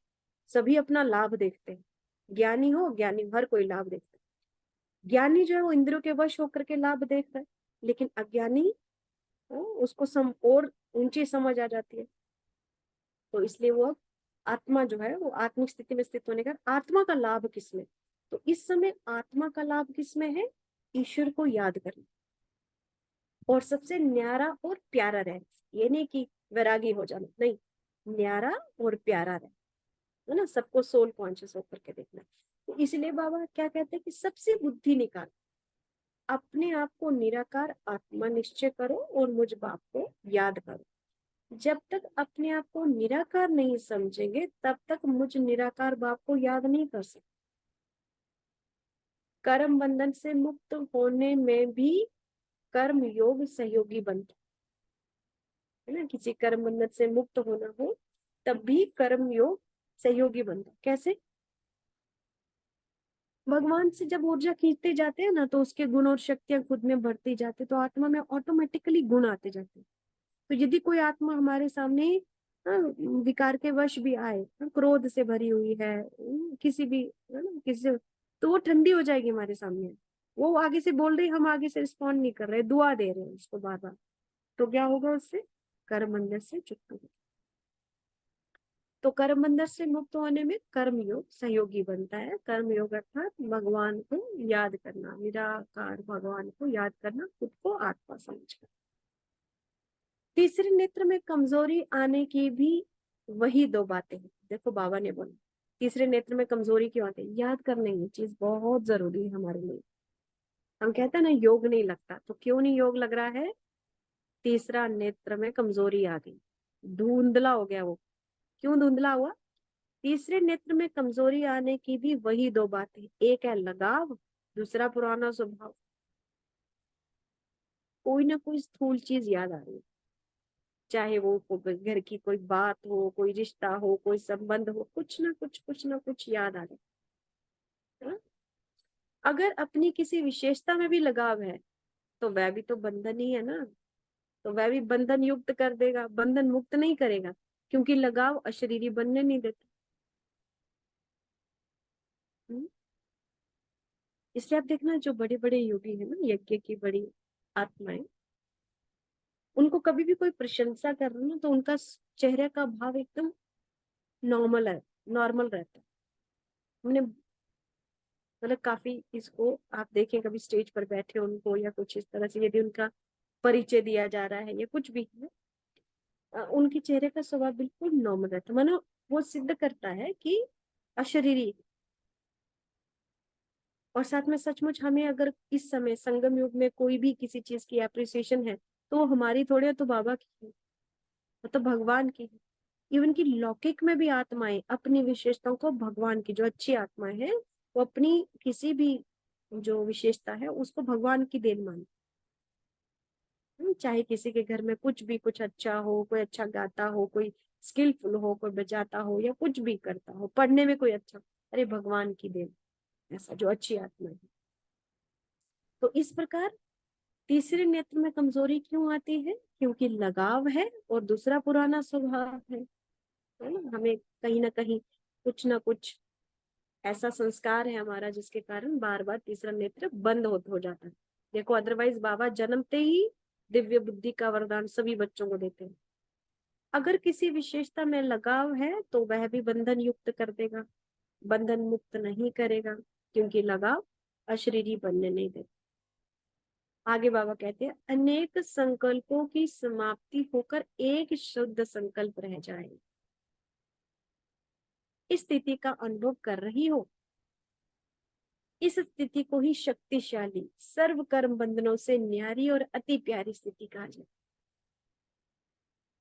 सभी अपना लाभ देखते हैं, ज्ञानी हो ज्ञानी हर कोई लाभ देखता है। ज्ञानी जो है वो इंद्रियों के वश होकर के लाभ देखता है, लेकिन अज्ञानी उसको और ऊंची समझ आ जाती है। तो इसलिए वो आत्मा जो है वो आत्मिक स्थिति में स्थित होने का आत्मा का लाभ किसमें, तो इस समय आत्मा का लाभ किसमें है, ईश्वर को याद करना और सबसे न्यारा और प्यारा रहे। ये नहीं कि वैरागी हो जाना, नहीं, न्यारा और प्यारा रहे, है ना, सबको सोल कॉन्शियस होकर के देखना। तो इसलिए बाबा क्या कहते हैं कि सबसे बुद्धि निकाल अपने आप को निराकार आत्मा निश्चय करो और मुझ बाप को याद करो। जब तक अपने आप को निराकार नहीं समझेंगे तब तक मुझ निराकार बाप को याद नहीं कर सकते। कर्म बंधन से मुक्त होने में भी कर्म योग सहयोगी बनता है ना, किसी कर्म बंधन से मुक्त होना हो तब भी कर्म योग सहयोगी बनता। कैसे? भगवान से जब ऊर्जा खींचते जाते हैं ना तो उसके गुण और शक्तियां खुद में बढ़ती जाती, तो आत्मा में ऑटोमेटिकली गुण आते जाते हैं। तो यदि कोई आत्मा हमारे सामने विकार के वश भी आए, क्रोध से भरी हुई है, किसी भी, है ना, किसी से, तो वो ठंडी हो जाएगी हमारे सामने। वो आगे से बोल रही, हम आगे से रिस्पॉन्ड नहीं कर रहे, दुआ दे रहे हैं उसको बार बार, तो क्या होगा उससे, कर्म बंधन से चुक्त होगा। तो कर्म बंधन से मुक्त होने में कर्म योग सहयोगी बनता है। कर्म योग अर्थात भगवान को याद करना, निराकार भगवान को याद करना, खुद को आत्मा समझकर। तीसरे नेत्र में कमजोरी आने की भी वही दो बातें हैं। देखो बाबा ने बोला तीसरे नेत्र में कमजोरी क्यों आती है, याद करने की चीज बहुत जरूरी है हमारे लिए। हम कहते हैं ना योग नहीं लगता, तो क्यों नहीं योग लग रहा है, तीसरा नेत्र में कमजोरी आ गई, धुंधला हो गया वो। क्यों धुंधला हुआ, तीसरे नेत्र में कमजोरी आने की भी वही दो बातें, एक है लगाव, दूसरा पुराना स्वभाव। कोई ना कोई स्थूल चीज याद आ रही है, चाहे वो घर की कोई बात हो, कोई रिश्ता हो, कोई संबंध हो, कुछ ना कुछ याद आ रहा है। अगर अपनी किसी विशेषता में भी लगाव है तो वह भी तो बंधन ही है ना, तो वह भी बंधन युक्त कर देगा, बंधन मुक्त नहीं करेगा, क्योंकि लगाव अशरीरी बनने नहीं देता। हम्म? इसलिए आप देखना जो बड़े बड़े योगी है ना, यज्ञ की बड़ी आत्माएं, उनको कभी भी कोई प्रशंसा कर रहा ना तो उनका चेहरे का भाव एकदम नॉर्मल है, नॉर्मल रहता है। हमने मतलब काफी इसको आप देखें, कभी स्टेज पर बैठे उनको या कुछ इस तरह से यदि उनका परिचय दिया जा रहा है या कुछ भी है, उनके चेहरे का स्वभाव बिल्कुल नॉर्मल रहता है, मानो वो सिद्ध करता है कि अशरीरी। और साथ में सचमुच हमें अगर इस समय संगम युग में कोई भी किसी चीज की एप्रिसिएशन है तो वो हमारी थोड़ी है, तो बाबा की है, वो तो भगवान की है। इवन की लौकिक में भी आत्माएं अपनी विशेषताओं को, भगवान की जो अच्छी आत्माएं हैं वो अपनी किसी भी जो विशेषता है उसको भगवान की देन मानती। चाहे किसी के घर में कुछ भी कुछ अच्छा हो, कोई अच्छा गाता हो, कोई स्किलफुल हो, कोई बजाता हो या कुछ भी करता हो, पढ़ने में कोई अच्छा, अरे भगवान की देन, ऐसा जो अच्छी आत्मा है। तो इस प्रकार तीसरे नेत्र में कमजोरी क्यों आती है, क्योंकि लगाव है और दूसरा पुराना स्वभाव है ना। हमें कहीं ना कहीं कुछ ना कुछ ऐसा संस्कार है हमारा जिसके कारण बार बार तीसरा नेत्र बंद हो जाता है। देखो अदरवाइज बाबा जन्मते ही दिव्य बुद्धि का वरदान सभी बच्चों को देते हैं। अगर किसी विशेषता में लगाव है तो वह भी बंधन युक्त कर देगा, बंधन मुक्त नहीं करेगा, क्योंकि लगाव अशरीरी बनने नहीं देता। आगे बाबा कहते हैं अनेक संकल्पों की समाप्ति होकर एक शुद्ध संकल्प रह जाए। इस स्थिति का अनुभव कर रही हो, इस स्थिति को ही शक्तिशाली सर्व कर्म बंधनों से न्यारी और अति प्यारी स्थिति कहा जाए।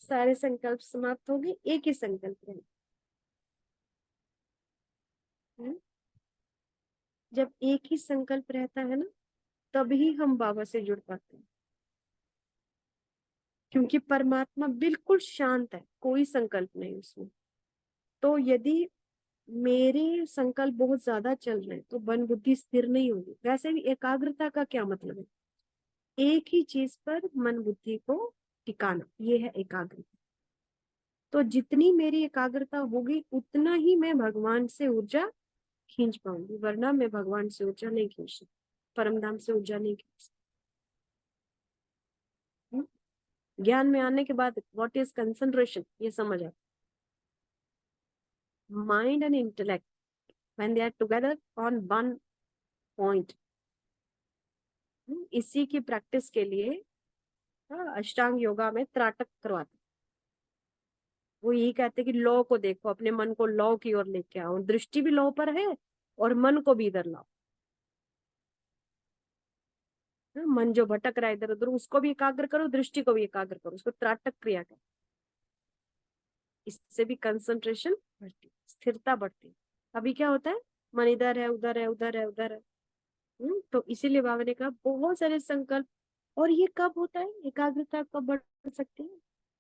सारे संकल्प समाप्त हो गए, एक ही संकल्प रहे। जब एक ही संकल्प रहता है ना तभी हम बाबा से जुड़ पाते हैं, क्योंकि परमात्मा बिल्कुल शांत है, कोई संकल्प नहीं उसमें। तो यदि मेरे संकल्प बहुत ज्यादा चल रहे हैं तो मन बुद्धि स्थिर नहीं होगी। वैसे भी एकाग्रता का क्या मतलब है, एक ही चीज पर मन बुद्धि को टिकाना, ये है एकाग्रता। तो जितनी मेरी एकाग्रता होगी उतना ही मैं भगवान से ऊर्जा खींच पाऊंगी, वरना मैं भगवान से ऊर्जा नहीं खींच सकती, परम धाम से ऊर्जा नहीं खींच सकती। ज्ञान में आने के बाद व्हाट इज कंसंट्रेशन ये समझ आता। Mind and intellect when they are together on one point, इसी की प्रैक्टिस के लिए अष्टांग योगा में त्राटक करवाते। वो यही कहते कि लौ को देखो, अपने मन को लौ की ओर लेके आओ, दृष्टि भी लौ पर है और मन को भी इधर लाओ। मन जो भटक रहा है इधर उधर उसको भी एकाग्र करो, दृष्टि को भी एकाग्र करो, उसको त्राटक क्रिया करो। इससे भी कंसंट्रेशन बढ़ती, स्थिरता बढ़ती। अभी क्या होता है, मन इधर है उधर है उधर है उधर है। तो इसीलिए बाबा ने कहा बहुत सारे संकल्प। और ये कब होता है, एकाग्रता कब बढ़ सकती है,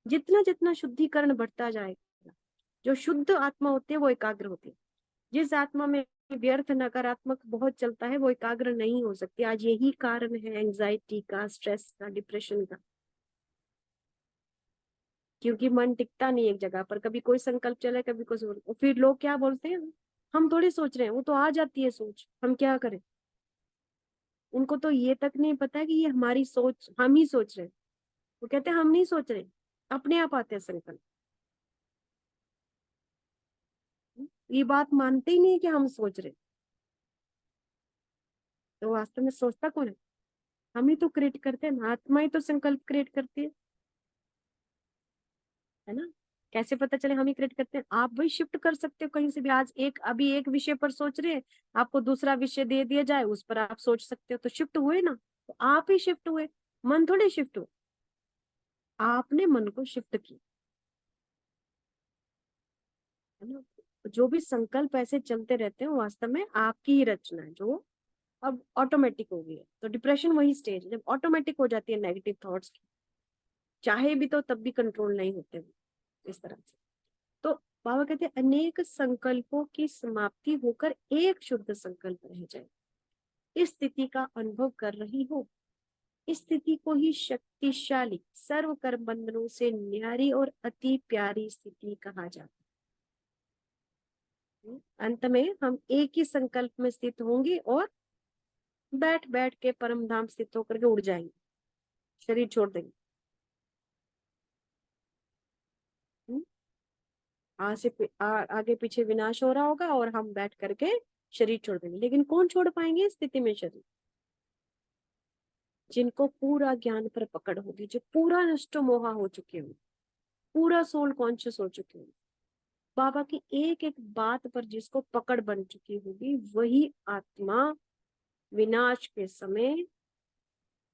जितना जितना शुद्धिकरण बढ़ता जाएगा। जो शुद्ध आत्मा होती है वो एकाग्र होती है। जिस आत्मा में व्यर्थ नकारात्मक बहुत चलता है वो एकाग्र नहीं हो सकती। आज यही कारण है एंजाइटी का, स्ट्रेस का, डिप्रेशन का, क्योंकि मन टिकता नहीं एक जगह पर। कभी कोई संकल्प चले, कभी कोई, फिर लोग क्या बोलते हैं, हम थोड़ी सोच रहे हैं, वो तो आ जाती है सोच, हम क्या करें। उनको तो ये तक नहीं पता कि ये हमारी सोच, हम ही सोच रहे हैं। वो कहते हैं हम नहीं सोच रहे, अपने आप आते हैं संकल्प। ये बात मानते ही नहीं है कि हम सोच रहे। तो वास्तव में सोचता कौन है? हम ही तो क्रिएट करते हैं ना, आत्मा ही तो संकल्प क्रिएट करती है ना। कैसे पता चले हम ही क्रिएट करते हैं? आप भी शिफ्ट कर सकते हो कहीं से भी। आज अभी एक विषय पर सोच रहे हैं, आपको दूसरा विषय दे दिया जाए, उस पर आप सोच सकते हो, तो शिफ्ट हुए ना। तो आप ही शिफ्ट हुए, मन थोड़े शिफ्ट हुए, आपने मन को शिफ्ट किया, है ना। जो भी संकल्प ऐसे चलते रहते हैं, वो वास्तव में आपकी ही रचना है, जो अब ऑटोमेटिक हो गई है। तो डिप्रेशन वही स्टेज है जब ऑटोमेटिक हो जाती है नेगेटिव थॉट्स की, चाहे भी तो तब भी कंट्रोल नहीं होते वो इस तरह से। तो बाबा कहते हैं अनेक संकल्पों की समाप्ति होकर एक शुद्ध संकल्प रह जाए, इस स्थिति का अनुभव कर रही हो। इस स्थिति को ही शक्तिशाली, सर्व कर्म बंधनों से न्यारी और अति प्यारी स्थिति कहा जाता है। अंत में हम एक ही संकल्प में स्थित होंगे और बैठ बैठ के परम धाम स्थित होकर के उड़ जाएंगे, शरीर छोड़ देंगे। हम्म? आगे पीछे विनाश हो रहा होगा और हम बैठ करके शरीर छोड़ देंगे। लेकिन कौन छोड़ पाएंगे इस स्थिति में शरीर? जिनको पूरा ज्ञान पर पकड़ होगी, जो पूरा नष्ट मोहा हो चुके होंगे, पूरा सोल कॉन्शियस हो चुके होंगे, बाबा की एक एक बात पर जिसको पकड़ बन चुकी होगी, वही आत्मा विनाश के समय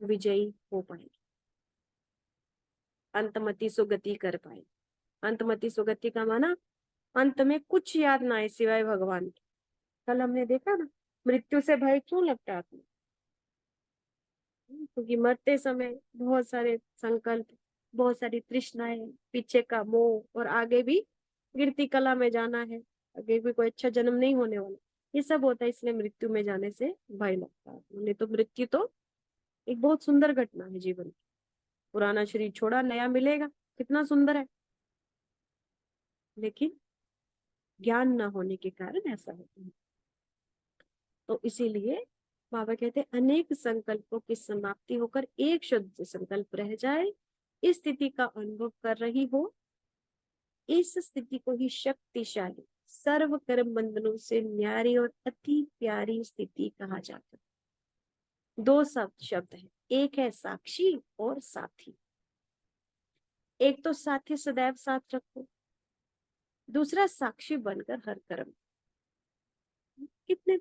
विजयी हो पाएगी, अंतमति सुगति कर पाएगी। अंतमति सुगति का माना अंत में कुछ याद ना आए सिवाय भगवान के। कल हमने देखा ना, मृत्यु से भय क्यों लगता है आपको? क्योंकि मरते समय बहुत सारे संकल्प, बहुत सारी तृष्णाएं, पीछे का मोह, और आगे भी गिरती कला में जाना है, आगे भी कोई अच्छा जन्म नहीं होने वाला, ये सब होता है। इसलिए मृत्यु में जाने से भय लगता है। नहीं तो मृत्यु तो एक बहुत सुंदर घटना है जीवन की। पुराना शरीर छोड़ा, नया मिलेगा, कितना सुंदर है। लेकिन ज्ञान न होने के कारण ऐसा होता है। तो इसीलिए बाबा कहते हैं अनेक संकल्पों की समाप्ति होकर एक शुद्ध संकल्प रह जाए, इस स्थिति का अनुभव कर रही हो। इस स्थिति को ही शक्तिशाली, सर्व कर्म बंधनों से न्यारी और अति प्यारी स्थिति कहा जाता है। दो शब्द है, एक है साक्षी और साथी। एक तो साथी सदैव साथ रखो, दूसरा साक्षी बनकर हर कर्म। कितने,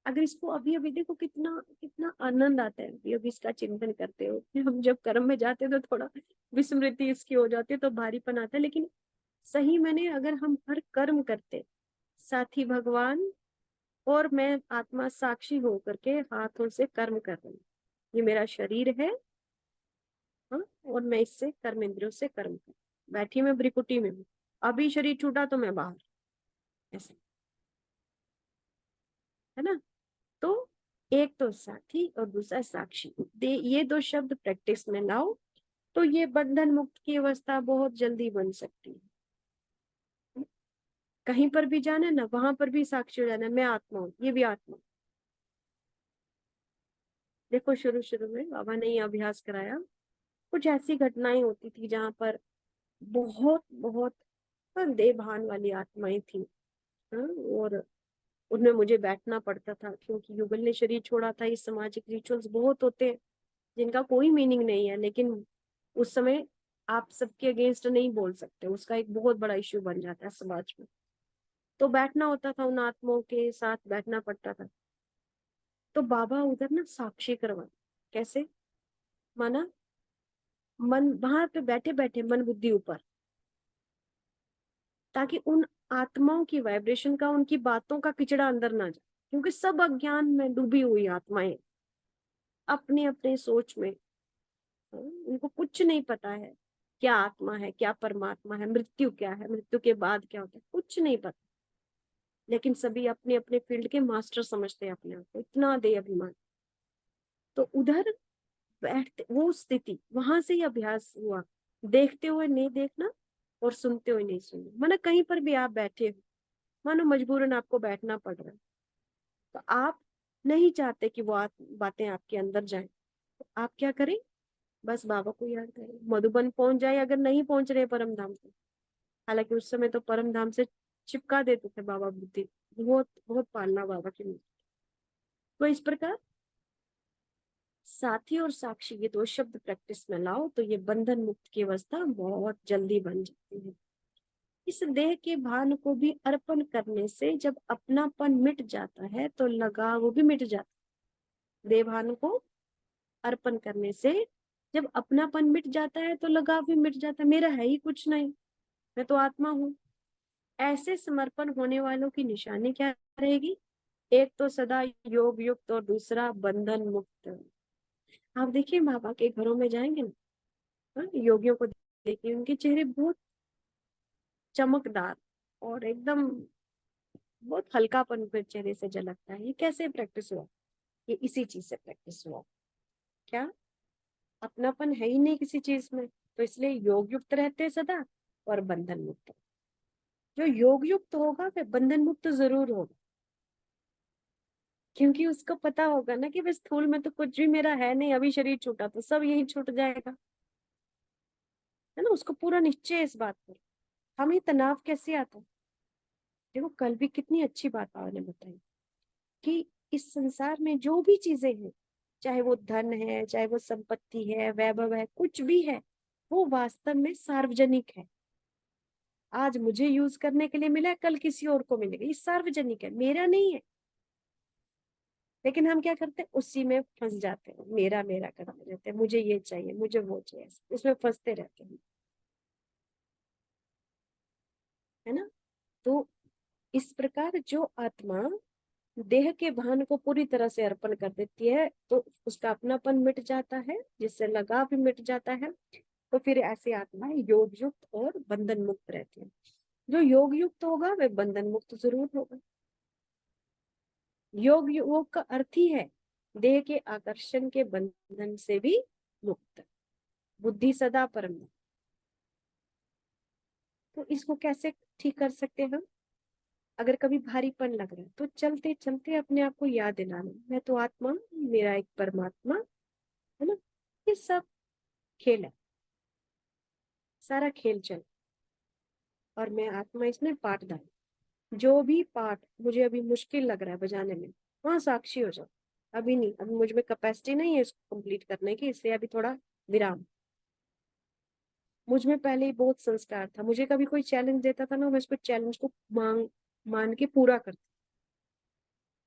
अगर इसको अभी अभी देखो, कितना कितना आनंद आता है अभी अभी इसका चिंतन करते हो। फिर हम जब कर्म में जाते हैं तो थोड़ा विस्मृति इसकी हो जाती है, तो भारीपन आता है। लेकिन सही मैंने अगर हम हर कर्म करते, साथ ही भगवान और मैं आत्मा साक्षी हो करके हाथों से कर्म कर रही हूँ, ये मेरा शरीर है, हाँ, और मैं इससे कर्म इंद्रियों से कर्म कर, बैठी मैं भ्रिकुटी में हूँ, अभी शरीर छूटा तो मैं बाहर, ऐसे, है ना। तो एक तो साथी और दूसरा साक्षी, ये दो शब्द प्रैक्टिस में लाओ, तो ये बंधन मुक्त की अवस्था बहुत जल्दी बन सकती है। कहीं पर भी जाना है ना, वहां पर भी साक्षी हो जाना है, मैं आत्मा हूँ, ये भी आत्मा। देखो शुरू शुरू में बाबा ने ये अभ्यास कराया, कुछ ऐसी घटनाएं होती थी जहां पर बहुत बहुत देभान वाली आत्माएं थी, हाँ, और उनमें मुझे बैठना पड़ता था, क्योंकि युगल ने शरीर छोड़ा था। इस सामाजिक रिचुअल्स बहुत होते हैं जिनका कोई मीनिंग नहीं है, लेकिन उस समय आप सबके अगेंस्ट नहीं बोल सकते, उसका एक बहुत बड़ा इश्यू बन जाता है समाज में। तो बैठना होता था, उन आत्माओं के साथ बैठना पड़ता था। तो बाबा उधर ना साक्षी करवा, कैसे? माना मन वहां पे बैठे बैठे मन बुद्धि ऊपर, ताकि उन आत्माओं की वाइब्रेशन का, उनकी बातों का किचड़ा अंदर ना जाए, क्योंकि सब अज्ञान में डूबी हुई आत्माएं, अपने अपने सोच में, उनको कुछ नहीं पता है क्या आत्मा है, क्या परमात्मा है, मृत्यु क्या है, मृत्यु के बाद क्या होता है, कुछ नहीं पता। लेकिन सभी अपने अपने फील्ड के मास्टर समझते हैं अपने आप को, इतना दे अभिमान। तो उधर बैठते, वो स्थिति वहां से ही अभ्यास हुआ, देखते हुए नहीं देखना और सुनते हुए नहीं सुनना। माना कहीं पर भी आप बैठे हो, मानो मजबूरन आपको बैठना पड़ रहा है, तो आप नहीं चाहते कि वो बातें आपके अंदर जाएं, तो आप क्या करें? बस बाबा को याद करें, मधुबन पहुंच जाए, अगर नहीं पहुंच रहे परम धाम से। हालांकि उस समय तो परम धाम से चिपका देते थे बाबा बुद्धि, बहुत बहुत पालना बाबा की मूर्ति। तो इस प्रकार साथी और साक्षी ये दो शब्द प्रैक्टिस में लाओ तो ये बंधन मुक्त की अवस्था बहुत जल्दी बन जाती है। इस देह के भान को भी अर्पण करने से जब अपनापन मिट जाता है तो लगाव भी मिट जाता है। देह भान को अर्पण करने से जब अपनापन मिट जाता है तो लगाव भी मिट जाता है। मेरा है ही कुछ नहीं, मैं तो आत्मा हूँ। ऐसे समर्पण होने वालों की निशानी क्या रहेगी? एक तो सदा योग युक्त और दूसरा बंधन मुक्त। आप देखिए बाबा के घरों में जाएंगे ना, योगियों को देखिए, उनके चेहरे बहुत चमकदार और एकदम बहुत हल्कापन पे चेहरे से झलकता है। ये कैसे प्रैक्टिस हुआ? ये इसी चीज से प्रैक्टिस हुआ। क्या? अपनापन है ही नहीं किसी चीज में, तो इसलिए योग युक्त रहते हैं सदा और बंधन मुक्त। जो योग युक्त होगा वह बंधन मुक्त जरूर होगा, क्योंकि उसको पता होगा ना कि बस स्थूल में तो कुछ भी मेरा है नहीं, अभी शरीर छूटा तो सब यही छूट जाएगा, है ना। उसको पूरा निश्चय है इस बात पर। हमें तनाव कैसे आता है? देखो कल भी कितनी अच्छी बात आपने बताई कि इस संसार में जो भी चीजें हैं, चाहे वो धन है, चाहे वो संपत्ति है, वैभव है, कुछ भी है, वो वास्तव में सार्वजनिक है। आज मुझे यूज करने के लिए मिला है, कल किसी और को मिलेगा, ये सार्वजनिक है, मेरा नहीं है। लेकिन हम क्या करते हैं? उसी में फंस जाते हैं, मेरा मेरा करते रहते हैं, मुझे ये चाहिए, मुझे वो चाहिए, उसमें फंसते रहते हैं, है ना। तो इस प्रकार जो आत्मा देह के भान को पूरी तरह से अर्पण कर देती है तो उसका अपनापन मिट जाता है, जिससे लगाव भी मिट जाता है। तो फिर ऐसी आत्मा योग युक्त और बंधन मुक्त रहती है। जो योग युक्त होगा वह बंधन मुक्त जरूर होगा। योग का अर्थ ही है देह के आकर्षण के बंधन से भी मुक्त, बुद्धि सदा परम। तो इसको कैसे ठीक कर सकते हैं हम? अगर कभी भारीपन लग रहा है तो चलते चलते अपने आप को याद दिलाना, मैं तो आत्मा, मेरा एक परमात्मा, है ना। ये सब खेल है, सारा खेल चल, और मैं आत्मा इसमें पाठदार। जो भी पाठ मुझे अभी मुश्किल लग रहा है बजाने में, वहां साक्षी हो जाओ। अभी नहीं, अभी मुझ में कैपेसिटी नहीं है इसको कंप्लीट करने की, इसलिए अभी थोड़ा विराम। मुझ में पहले ही बहुत संस्कार था, मुझे कभी कोई चैलेंज देता था ना, मैं उसको चैलेंज को मान के पूरा करती।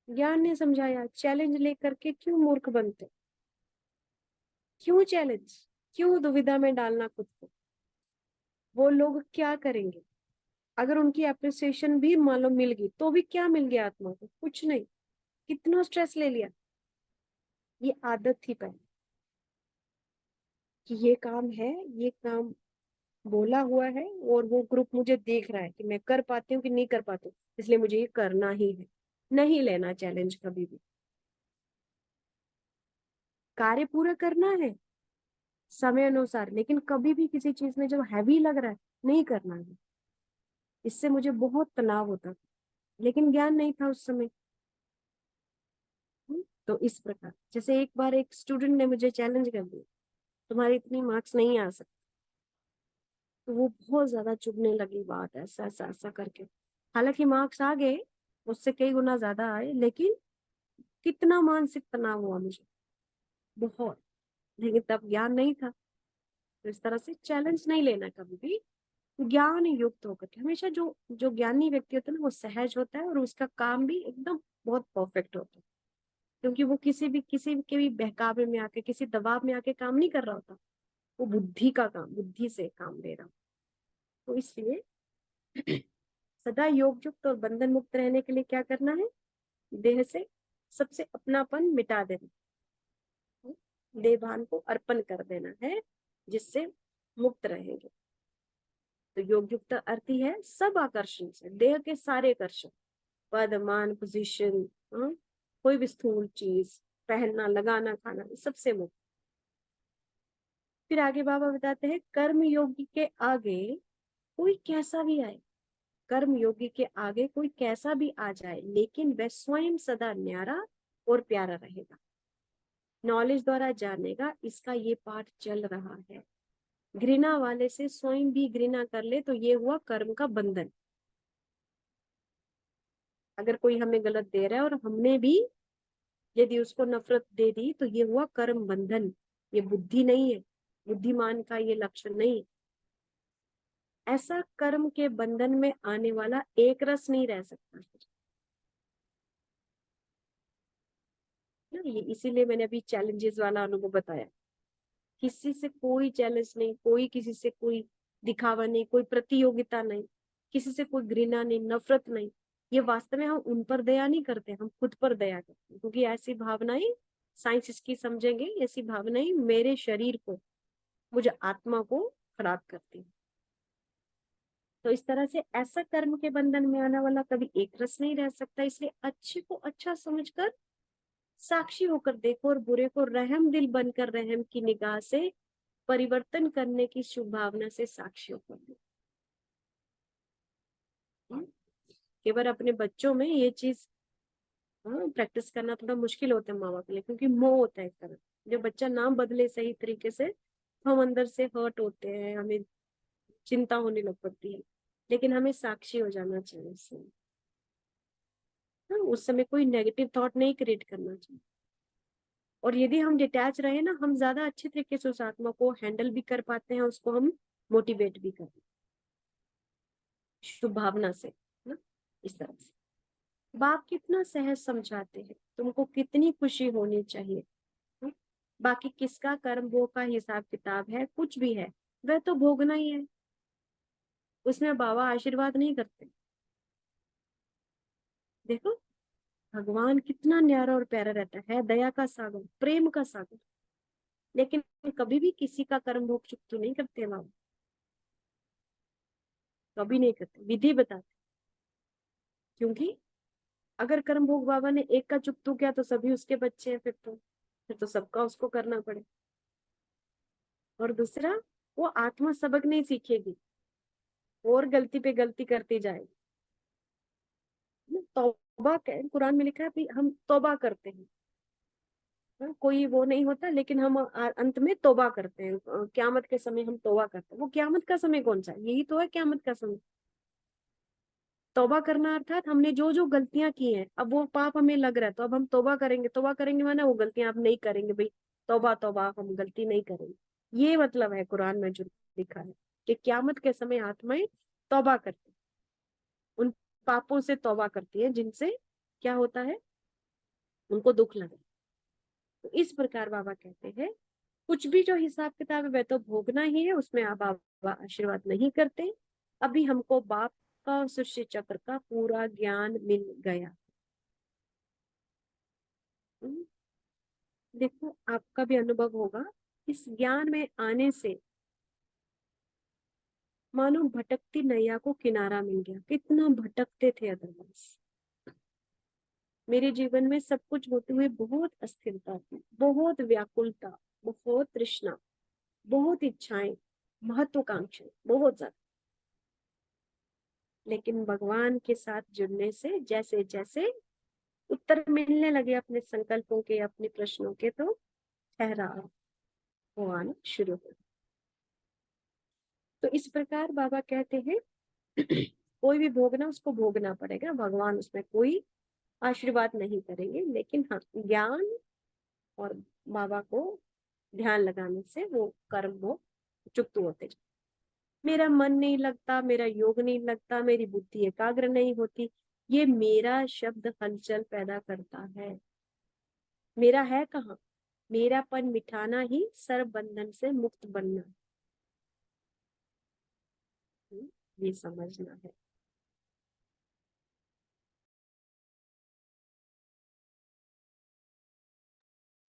ज्ञान ने समझाया चैलेंज लेकर के क्यों मूर्ख बनते, क्यों चैलेंज, क्यों दुविधा में डालना खुद को। वो लोग क्या करेंगे? अगर उनकी अप्रिसिएशन भी मान लो मिल गई तो भी क्या मिल गया आत्मा को? कुछ नहीं। कितना स्ट्रेस ले लिया। ये आदत थी पहले कि ये काम है, ये काम बोला हुआ है और वो ग्रुप मुझे देख रहा है कि मैं कर पाती हूँ कि नहीं कर पाती हूँ, इसलिए मुझे ये करना ही है। नहीं लेना चैलेंज कभी भी, कार्य पूरा करना है समय अनुसार, लेकिन कभी भी किसी चीज में जब हैवी लग रहा है नहीं करना है। इससे मुझे बहुत तनाव होता था, लेकिन ज्ञान नहीं था उस समय। तो इस प्रकार जैसे एक बार एक स्टूडेंट ने मुझे चैलेंज कर दिया, तुम्हारे इतनी मार्क्स नहीं आ सकते, तो वो बहुत ज्यादा चुभने लगी बात, ऐसा ऐसा ऐसा करके। हालांकि मार्क्स आ गए, उससे कई गुना ज्यादा आए, लेकिन कितना मानसिक तनाव हुआ मुझे, बहुत। लेकिन तब ज्ञान नहीं था। तो इस तरह से चैलेंज नहीं लेना कभी भी। ज्ञान युक्त होकर के हमेशा, जो जो ज्ञानी व्यक्ति होता है ना, वो सहज होता है और उसका काम भी एकदम बहुत परफेक्ट होता है, क्योंकि वो किसी के भी बहकावे में आके, किसी दबाव में आके काम नहीं कर रहा होता। वो बुद्धि का काम, बुद्धि से काम ले रहा। तो इसलिए सदा योग युक्त और बंधन मुक्त रहने के लिए क्या करना है? देह से सबसे अपनापन मिटा देना, देह भान को अर्पण कर देना है, जिससे मुक्त रहेंगे। तो योग युक्त अर्थ ही है सब आकर्षण से, देह के सारे आकर्षण, पद मान पोजीशन, कोई भी स्थूल चीज, पहनना लगाना खाना, सबसे मुक्त। फिर आगे बाबा बताते हैं कर्म योगी के आगे कोई कैसा भी आए, कर्म योगी के आगे कोई कैसा भी आ जाए, लेकिन वह स्वयं सदा न्यारा और प्यारा रहेगा, नॉलेज द्वारा जानेगा इसका ये पाठ चल रहा है। घृणा वाले से स्वयं भी घृणा कर ले तो ये हुआ कर्म का बंधन। अगर कोई हमें गलत दे रहा है और हमने भी यदि उसको नफरत दे दी, तो ये हुआ कर्म बंधन। ये बुद्धि नहीं है, बुद्धिमान का ये लक्षण नहीं है। ऐसा कर्म के बंधन में आने वाला एक रस नहीं रह सकता ना। ये इसीलिए मैंने अभी चैलेंजेस वाला अनुभव बताया। किसी से कोई चैलेंज नहीं, कोई किसी से कोई दिखावा नहीं, कोई प्रतियोगिता नहीं, किसी से कोई घृणा नहीं, नफरत नहीं। ये वास्तव में हम उन पर दया नहीं करते, हम खुद पर दया करते हैं, क्योंकि ऐसी भावनाएं, साइंस इसकी समझेंगे, ऐसी भावनाएं मेरे शरीर को, मुझे आत्मा को खराब करती है। तो इस तरह से ऐसा कर्म के बंधन में आने वाला कभी एक रस नहीं रह सकता। इसलिए अच्छे को अच्छा समझकर साक्षी होकर देखो, और बुरे को रहम दिल बनकर रहम की निगाह से परिवर्तन करने की शुभ भावना से साक्षी होकर देखो। केवल अपने बच्चों में ये चीज प्रैक्टिस करना थोड़ा मुश्किल होता है माँ बाप के लिए, क्योंकि मोह होता है एक तरह। जब बच्चा ना बदले सही तरीके से, तो हम अंदर से हर्ट होते हैं, हमें चिंता होने लग पड़ती है। लेकिन हमें साक्षी हो जाना चाहिए उससे। उस समय कोई नेगेटिव थॉट नहीं क्रिएट करना चाहिए। और यदि हम डिटैच रहे ना, हम ज्यादा अच्छे तरीके से उस आत्मा को हैंडल भी कर पाते हैं, उसको हम मोटिवेट भी करते हैं शुभ भावना से ना। इस तरह से बाप कितना सहज समझाते हैं, तुमको कितनी खुशी होनी चाहिए। ना? बाकी किसका कर्म वो का हिसाब किताब है, कुछ भी है, वह तो भोगना ही है। उसमें बाबा आशीर्वाद नहीं करते। देखो भगवान कितना न्यारा और प्यारा रहता है, दया का सागर, प्रेम का सागर। लेकिन कभी भी किसी का कर्म भोग चुप तो नहीं करते बाबा, कभी नहीं करते, विधि बताते। क्योंकि अगर कर्म भोग बाबा ने एक का चुकतू किया तो सभी उसके बच्चे हैं, फिर तो सबका उसको करना पड़े। और दूसरा, वो आत्मा सबक नहीं सीखेगी, और गलती पे गलती करती जाएगी। तौबा, कुरान में लिखा है भी हम तौबा करते हैं। कोई वो नहीं होता, लेकिन हम अंत में तौबा करते हैं। क्यामत के समय हम तौबा करते हैं। वो क्यामत का समय कौन सा है? यही तो है क्यामत का समय। तौबा करना अर्थात हमने जो जो गलतियां की हैं, अब वो पाप हमें लग रहा है, तो अब हम तौबा करेंगे। तौबा करेंगे माना वो गलतियां अब नहीं करेंगे भाई। तौबा तौबा, हम गलती नहीं करेंगे। ये मतलब है कुरान में जो लिखा है, कि क्यामत के समय आत्माएं तौबा करती, उन पापों से तौबा करती है जिनसे क्या होता है, उनको दुख लगे। तो इस प्रकार बाबा कहते हैं, कुछ भी जो हिसाब किताब है वह तो भोगना ही है, उसमें आप बाबा आशीर्वाद नहीं करते। अभी हमको बाप का और सृष्टि चक्र का पूरा ज्ञान मिल गया। हम्म, देखो आपका भी अनुभव होगा, इस ज्ञान में आने से मानो भटकती नैया को किनारा मिल गया। कितना भटकते थे अदरवाइज। मेरे जीवन में सब कुछ होते हुए बहुत अस्थिरता थी, बहुत व्याकुलता, बहुत तृष्णा, बहुत इच्छाएं, महत्वाकांक्षा बहुत ज्यादा। लेकिन भगवान के साथ जुड़ने से जैसे जैसे उत्तर मिलने लगे अपने संकल्पों के, अपने प्रश्नों के, तो ठहराव वो आना शुरू हो। तो इस प्रकार बाबा कहते हैं कोई भी भोगना, उसको भोगना पड़ेगा, भगवान उसमें कोई आशीर्वाद नहीं करेंगे। लेकिन हाँ, ज्ञान और बाबा को ध्यान लगाने से वो कर्म वो चुक्त होते जाए। मेरा मन नहीं लगता, मेरा योग नहीं लगता, मेरी बुद्धि एकाग्र नहीं होती, ये मेरा शब्द हलचल पैदा करता है। मेरा है कहाँ? मेरापन मिटाना ही सर्व बंधन से मुक्त बनना। ये समझना है।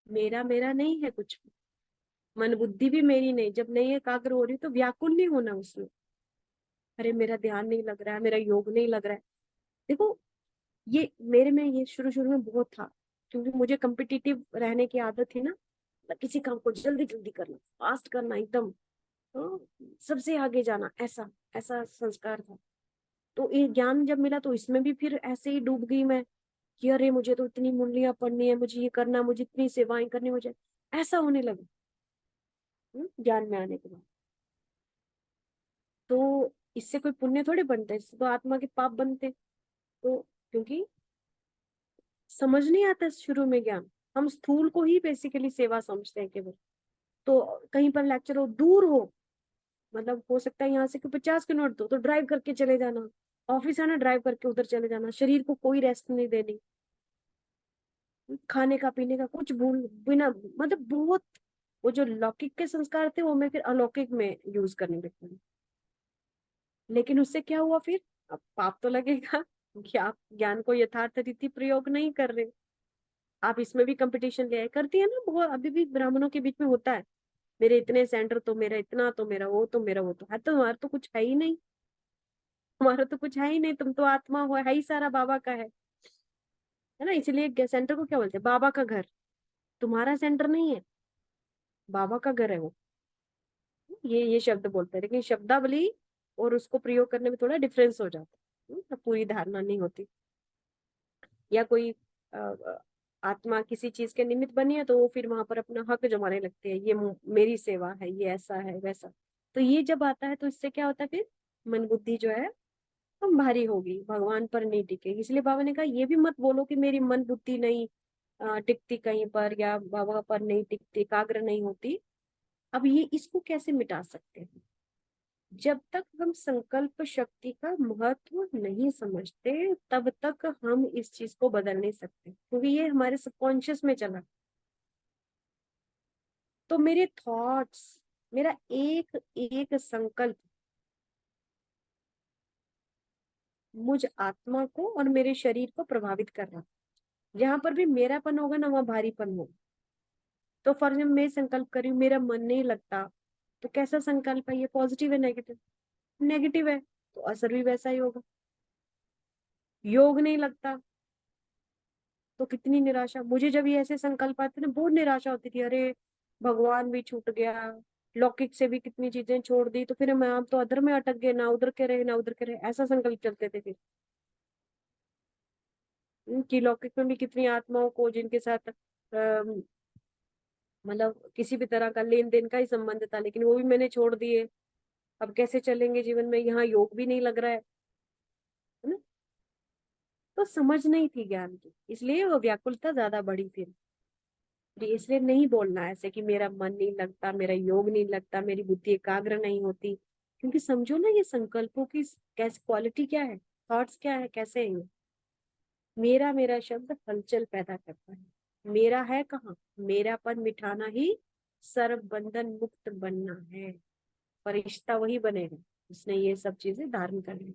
मेरा मेरा नहीं है कुछ भी। मन बुद्धि भी मेरी नहीं। जब नहीं एकाग्र हो रही तो व्याकुल नहीं होना उसमें। अरे मेरा ध्यान नहीं लग रहा है, मेरा योग नहीं लग रहा है। देखो ये मेरे में ये शुरू शुरू में बहुत था, क्योंकि मुझे कम्पिटिटिव रहने की आदत थी ना। किसी काम को जल्दी जल्दी करना, फास्ट करना एकदम, तो सबसे आगे जाना, ऐसा ऐसा संस्कार था। तो ये ज्ञान जब मिला तो इसमें भी फिर ऐसे ही डूब गई मैं, कि अरे मुझे तो इतनी मुरलियां पढ़नी है, मुझे ये करना, मुझे इतनी सेवाएं करनी, मुझे ऐसा होने लगा। ज्ञान में आने के बाद तो इससे कोई पुण्य थोड़े बनते, इससे तो आत्मा के पाप बनते। तो क्योंकि समझ नहीं आता शुरू में ज्ञान, हम स्थूल को ही बेसिकली सेवा समझते हैं केवल। तो कहीं पर लेक्चर हो, दूर हो, मतलब हो सकता है यहाँ से 50 किलोमीटर तो ड्राइव करके चले जाना, ऑफिस आना ड्राइव करके उधर चले जाना, शरीर को कोई रेस्ट नहीं देनी, खाने का पीने का कुछ भूल बिना, मतलब बहुत, वो जो लौकिक के संस्कार थे वो मैं फिर अलौकिक में यूज करने लग गई। लेकिन उससे क्या हुआ फिर, अब पाप तो लगेगा कि आप ज्ञान को यथार्थ रीति प्रयोग नहीं कर रहे। आप इसमें भी कंपटीशन ले आए, करती है ना बहुत, अभी भी ब्राह्मणों के बीच में होता है, मेरे इतने सेंटर, तो मेरा इतना, तो मेरा वो, तो मेरा वो, तो है, तो हमारा तो कुछ है ही नहीं, हमारा तो कुछ है ही नहीं, तुम तो आत्मा हो, है ही सारा बाबा का है ना। इसलिए सेंटर को क्या बोलते हैं, बाबा का घर। तुम्हारा सेंटर नहीं है, बाबा का घर है वो। ये शब्द बोलते हैं, लेकिन शब्दावली और उसको प्रयोग करने में थोड़ा डिफरेंस हो जाता है, पूरी धारणा नहीं होती। या कोई आत्मा किसी चीज के निमित्त बनी है, तो वो फिर वहां पर अपना हक जमाने लगते हैं, ये मेरी सेवा है, ये ऐसा है वैसा। तो ये जब आता है तो इससे क्या होता है फिर, मन बुद्धि जो है हम भारी होगी, भगवान पर नहीं टिकेगी। इसलिए बाबा ने कहा ये भी मत बोलो कि मेरी मन बुद्धि नहीं टिकती कहीं पर, या बाबा पर नहीं टिकती, एकाग्र नहीं होती। अब ये इसको कैसे मिटा सकते हैं, जब तक हम संकल्प शक्ति का महत्व नहीं समझते तब तक हम इस चीज को बदल नहीं सकते, क्योंकि ये हमारे सबकॉन्शियस में चला। तो मेरे थॉट्स, मेरा एक एक संकल्प मुझ आत्मा को और मेरे शरीर को प्रभावित कर रहा है। जहां पर भी मेरापन होगा ना, वहां भारीपन होगा। तो फॉर एग्जाम्पल मैं संकल्प कर रही हूँ, मेरा मन नहीं लगता, तो कैसा संकल्प है ये, पॉजिटिव है नेगेटिव? नेगेटिव है, तो असर भी वैसा ही होगा। योग नहीं लगता तो कितनी निराशा, मुझे जब ये ऐसे संकल्प आते ना बहुत निराशा होती थी, अरे भगवान भी छूट गया, लौकिक से भी कितनी चीजें छोड़ दी, तो फिर हम तो अधर में अटक गए, ना उधर के रहे ना उधर के रहे, ऐसा संकल्प चलते थे फिर। कि लौकिक में भी कितनी आत्माओं को जिनके साथ मतलब किसी भी तरह का लेन देन का ही संबंध था, लेकिन वो भी मैंने छोड़ दिए। अब कैसे चलेंगे जीवन में, यहाँ योग भी नहीं लग रहा है ना। तो समझ नहीं थी ज्ञान की, इसलिए वो व्याकुलता ज्यादा बढ़ी फिर। इसलिए नहीं बोलना ऐसे कि मेरा मन नहीं लगता, मेरा योग नहीं लगता, मेरी बुद्धि एकाग्र नहीं होती, क्योंकि समझो ना ये संकल्पों की कैसे क्वालिटी क्या है, थॉट्स क्या है, कैसे है ये। मेरा मेरा शब्द हलचल पैदा करता है, मेरा है कहाँ, मेरापन मिटाना ही सर्व बंधन मुक्त बनना है। फरिश्ता वही बनेगा जिसने ये सब चीजें धारण कर ली।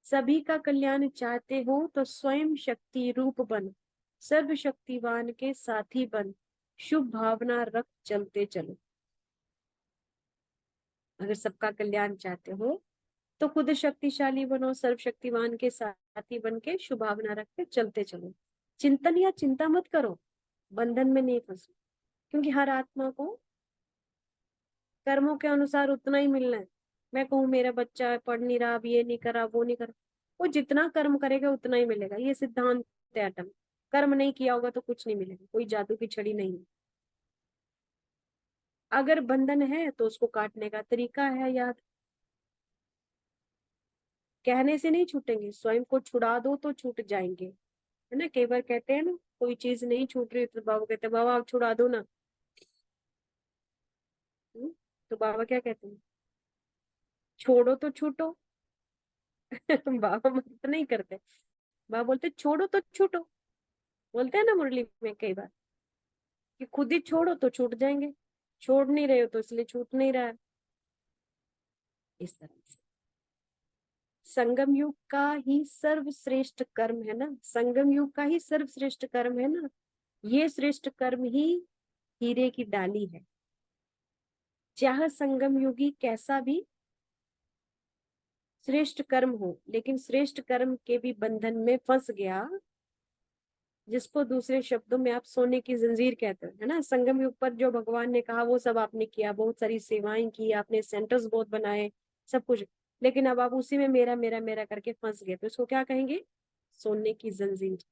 सभी का कल्याण चाहते हो तो स्वयं शक्ति रूप बन, सर्व शक्तिवान के साथी बन, शुभ भावना रख चलते चलो। अगर सबका कल्याण चाहते हो तो खुद शक्तिशाली बनो, सर्व शक्तिवान के साथी बन के शुभ भावना रख के चलते चलो। चिंतन या चिंता मत करो, बंधन में नहीं फंसो, क्योंकि हर आत्मा को कर्मों के अनुसार उतना ही मिलना है। मैं कहूँ मेरा बच्चा पढ़ नहीं रहा, अब ये नहीं करा, वो नहीं करा, वो जितना कर्म करेगा उतना ही मिलेगा, ये सिद्धांत है अटल। कर्म नहीं किया होगा तो कुछ नहीं मिलेगा, कोई जादू की छड़ी नहीं है। अगर बंधन है तो उसको काटने का तरीका है याद, कहने से नहीं छूटेंगे, स्वयं को छुड़ा दो तो छूट जाएंगे, है ना। कई बार कहते हैं ना कोई चीज नहीं छूट रही तो बाबा कहते हैं बाबा आप छुड़ा दो ना। तो बाबा क्या कहते हैं, छोड़ो तो छूटो। बाबा मदद नहीं करते, बाबा बोलते छोड़ो तो छूटो। बोलते हैं ना मुरली में कई बार कि खुद ही छोड़ो तो छूट जाएंगे, छोड़ नहीं रहे हो तो इसलिए छूट नहीं रहा है। इस तरह से संगम युग का ही सर्वश्रेष्ठ कर्म है ना, संगम युग का ही सर्वश्रेष्ठ कर्म है ना। ये श्रेष्ठ कर्म ही हीरे की डाली है। चाहे संगम युगी कैसा भी श्रेष्ठ कर्म हो, लेकिन श्रेष्ठ कर्म के भी बंधन में फंस गया, जिसको दूसरे शब्दों में आप सोने की जंजीर कहते हैं, है ना। संगम युग पर जो भगवान ने कहा वो सब आपने किया, बहुत सारी सेवाएं की आपने, सेंटर्स बहुत बनाए, सब कुछ, लेकिन अब आप उसी में मेरा मेरा मेरा करके फंस गए, तो इसको क्या कहेंगे, सोने की जंजीर।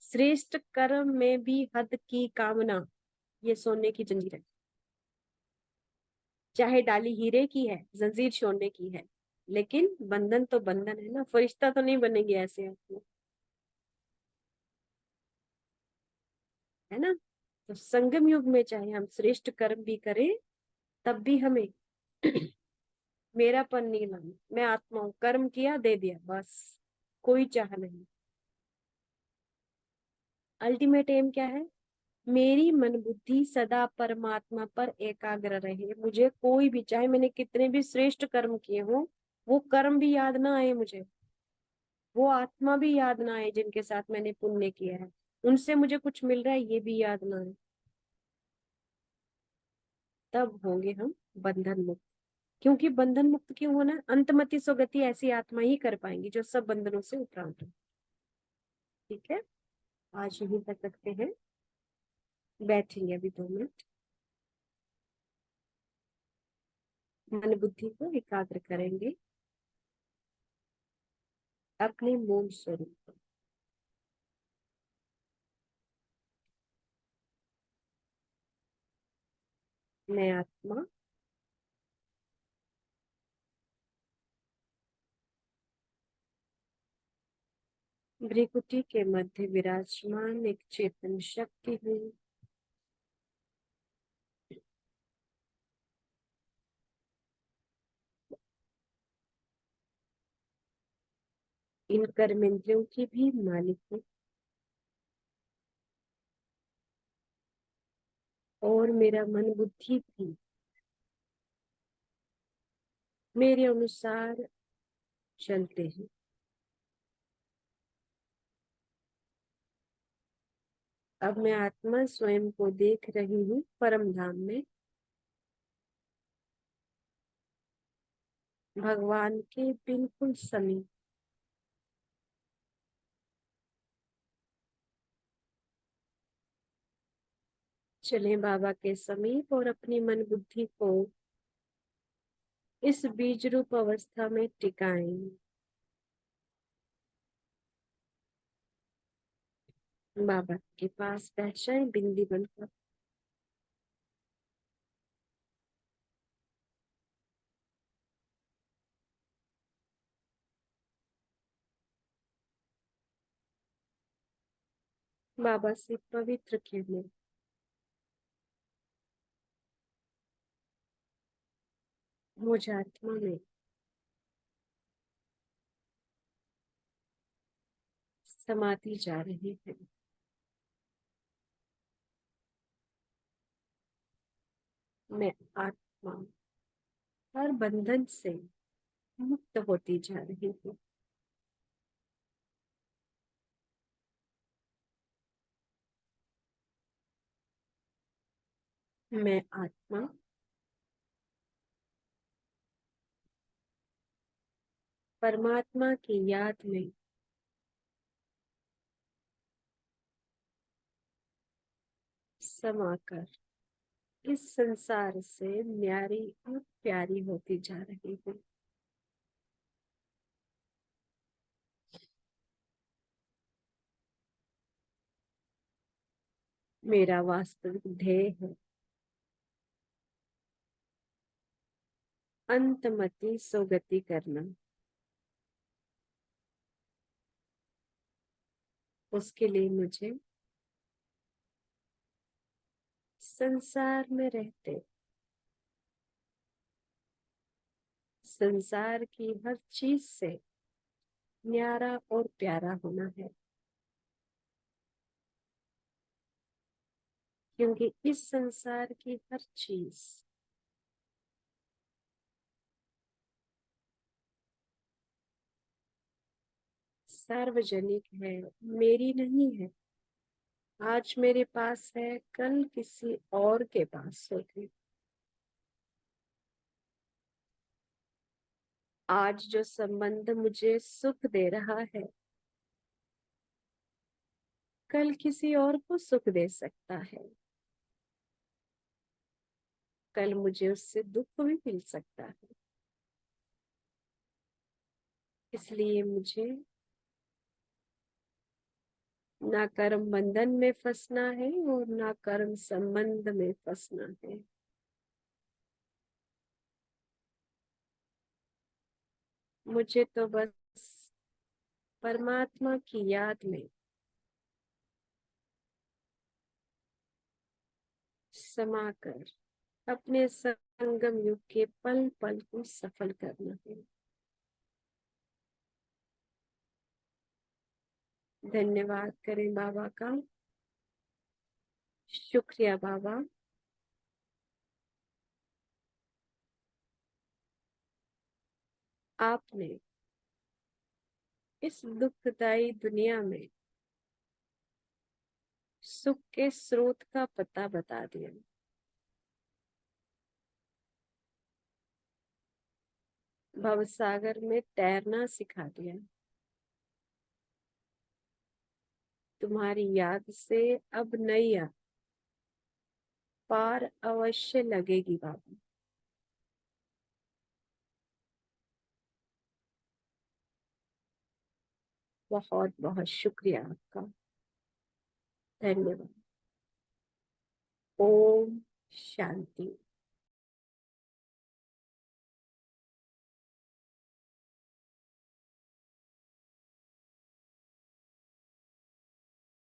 श्रेष्ठ कर्म में भी हद की कामना, ये सोने की जंजीर है। चाहे डाली हीरे की है, जंजीर सोने की है, लेकिन बंधन तो बंधन है ना, फरिश्ता तो नहीं बनेगी ऐसे आपको, है ना। तो संगम युग में चाहे हम श्रेष्ठ कर्म भी करें, तब भी हमें मेरापन नहीं लाना। मैं आत्मा हूं, कर्म किया दे दिया बस, कोई चाह नहीं। अल्टीमेट एम क्या है? मेरी मन बुद्धि सदा परमात्मा पर एकाग्र रहे। मुझे कोई भी, चाहे मैंने कितने भी श्रेष्ठ कर्म किए हो, वो कर्म भी याद ना आए मुझे, वो आत्मा भी याद ना आए जिनके साथ मैंने पुण्य किया है, उनसे मुझे कुछ मिल रहा है ये भी याद ना आए। तब होंगे हम बंधन मुक्त। क्योंकि बंधन मुक्त क्यों होना है? अंतमति सुगति ऐसी आत्मा ही कर पाएंगी जो सब बंधनों से उपरांत हो। ठीक है, आज यहीं तक रखते हैं, बैठेंगे अभी 2 मिनट, मन बुद्धि को एकाग्र करेंगे अपने मूल स्वरूप पर। मैं आत्मा भ्रिकुटी के मध्य विराजमान एक चेतन शक्ति हूँ। इन कर्मेंद्रियों की भी मालिक हूँ, और मेरा मन बुद्धि भी मेरे अनुसार चलते हैं। अब मैं आत्मा स्वयं को देख रही हूँ परम धाम में, भगवान के बिल्कुल समीप। चले बाबा के समीप और अपनी मन बुद्धि को इस बीज रूप अवस्था में टिकाएं। बाबा के पास बैठ जाए बिंदी बनकर। बाबा से पवित्र कहने, मुझ आत्मा में समाती जा रही है। मैं आत्मा हर बंधन से मुक्त होती जा रही हूँ। मैं आत्मा परमात्मा की याद में समाकर इस संसार से न्यारी और प्यारी होती जा रही हूँ। मेरा वास्तविक ध्येय है अंतमति सोगति करना। उसके लिए मुझे संसार में रहते संसार की हर चीज से न्यारा और प्यारा होना है। क्योंकि इस संसार की हर चीज सार्वजनिक है, मेरी नहीं है। आज मेरे पास है, कल किसी और के पास होगी। आज जो संबंध मुझे सुख दे रहा है, कल किसी और को सुख दे सकता है। कल मुझे उससे दुख भी मिल सकता है। इसलिए मुझे ना कर्म बंधन में फंसना है और ना कर्म संबंध में फंसना है। मुझे तो बस परमात्मा की याद में समाकर अपने संगम युग के पल पल को सफल करना है। धन्यवाद करें बाबा का। शुक्रिया बाबा। आपने इस दुखदाई दुनिया में सुख के स्रोत का पता बता दिया। भवसागर में तैरना सिखा दिया। तुम्हारी याद से अब नैया पार अवश्य लगेगी बाबा। बहुत बहुत शुक्रिया आपका। धन्यवाद। ओम शांति।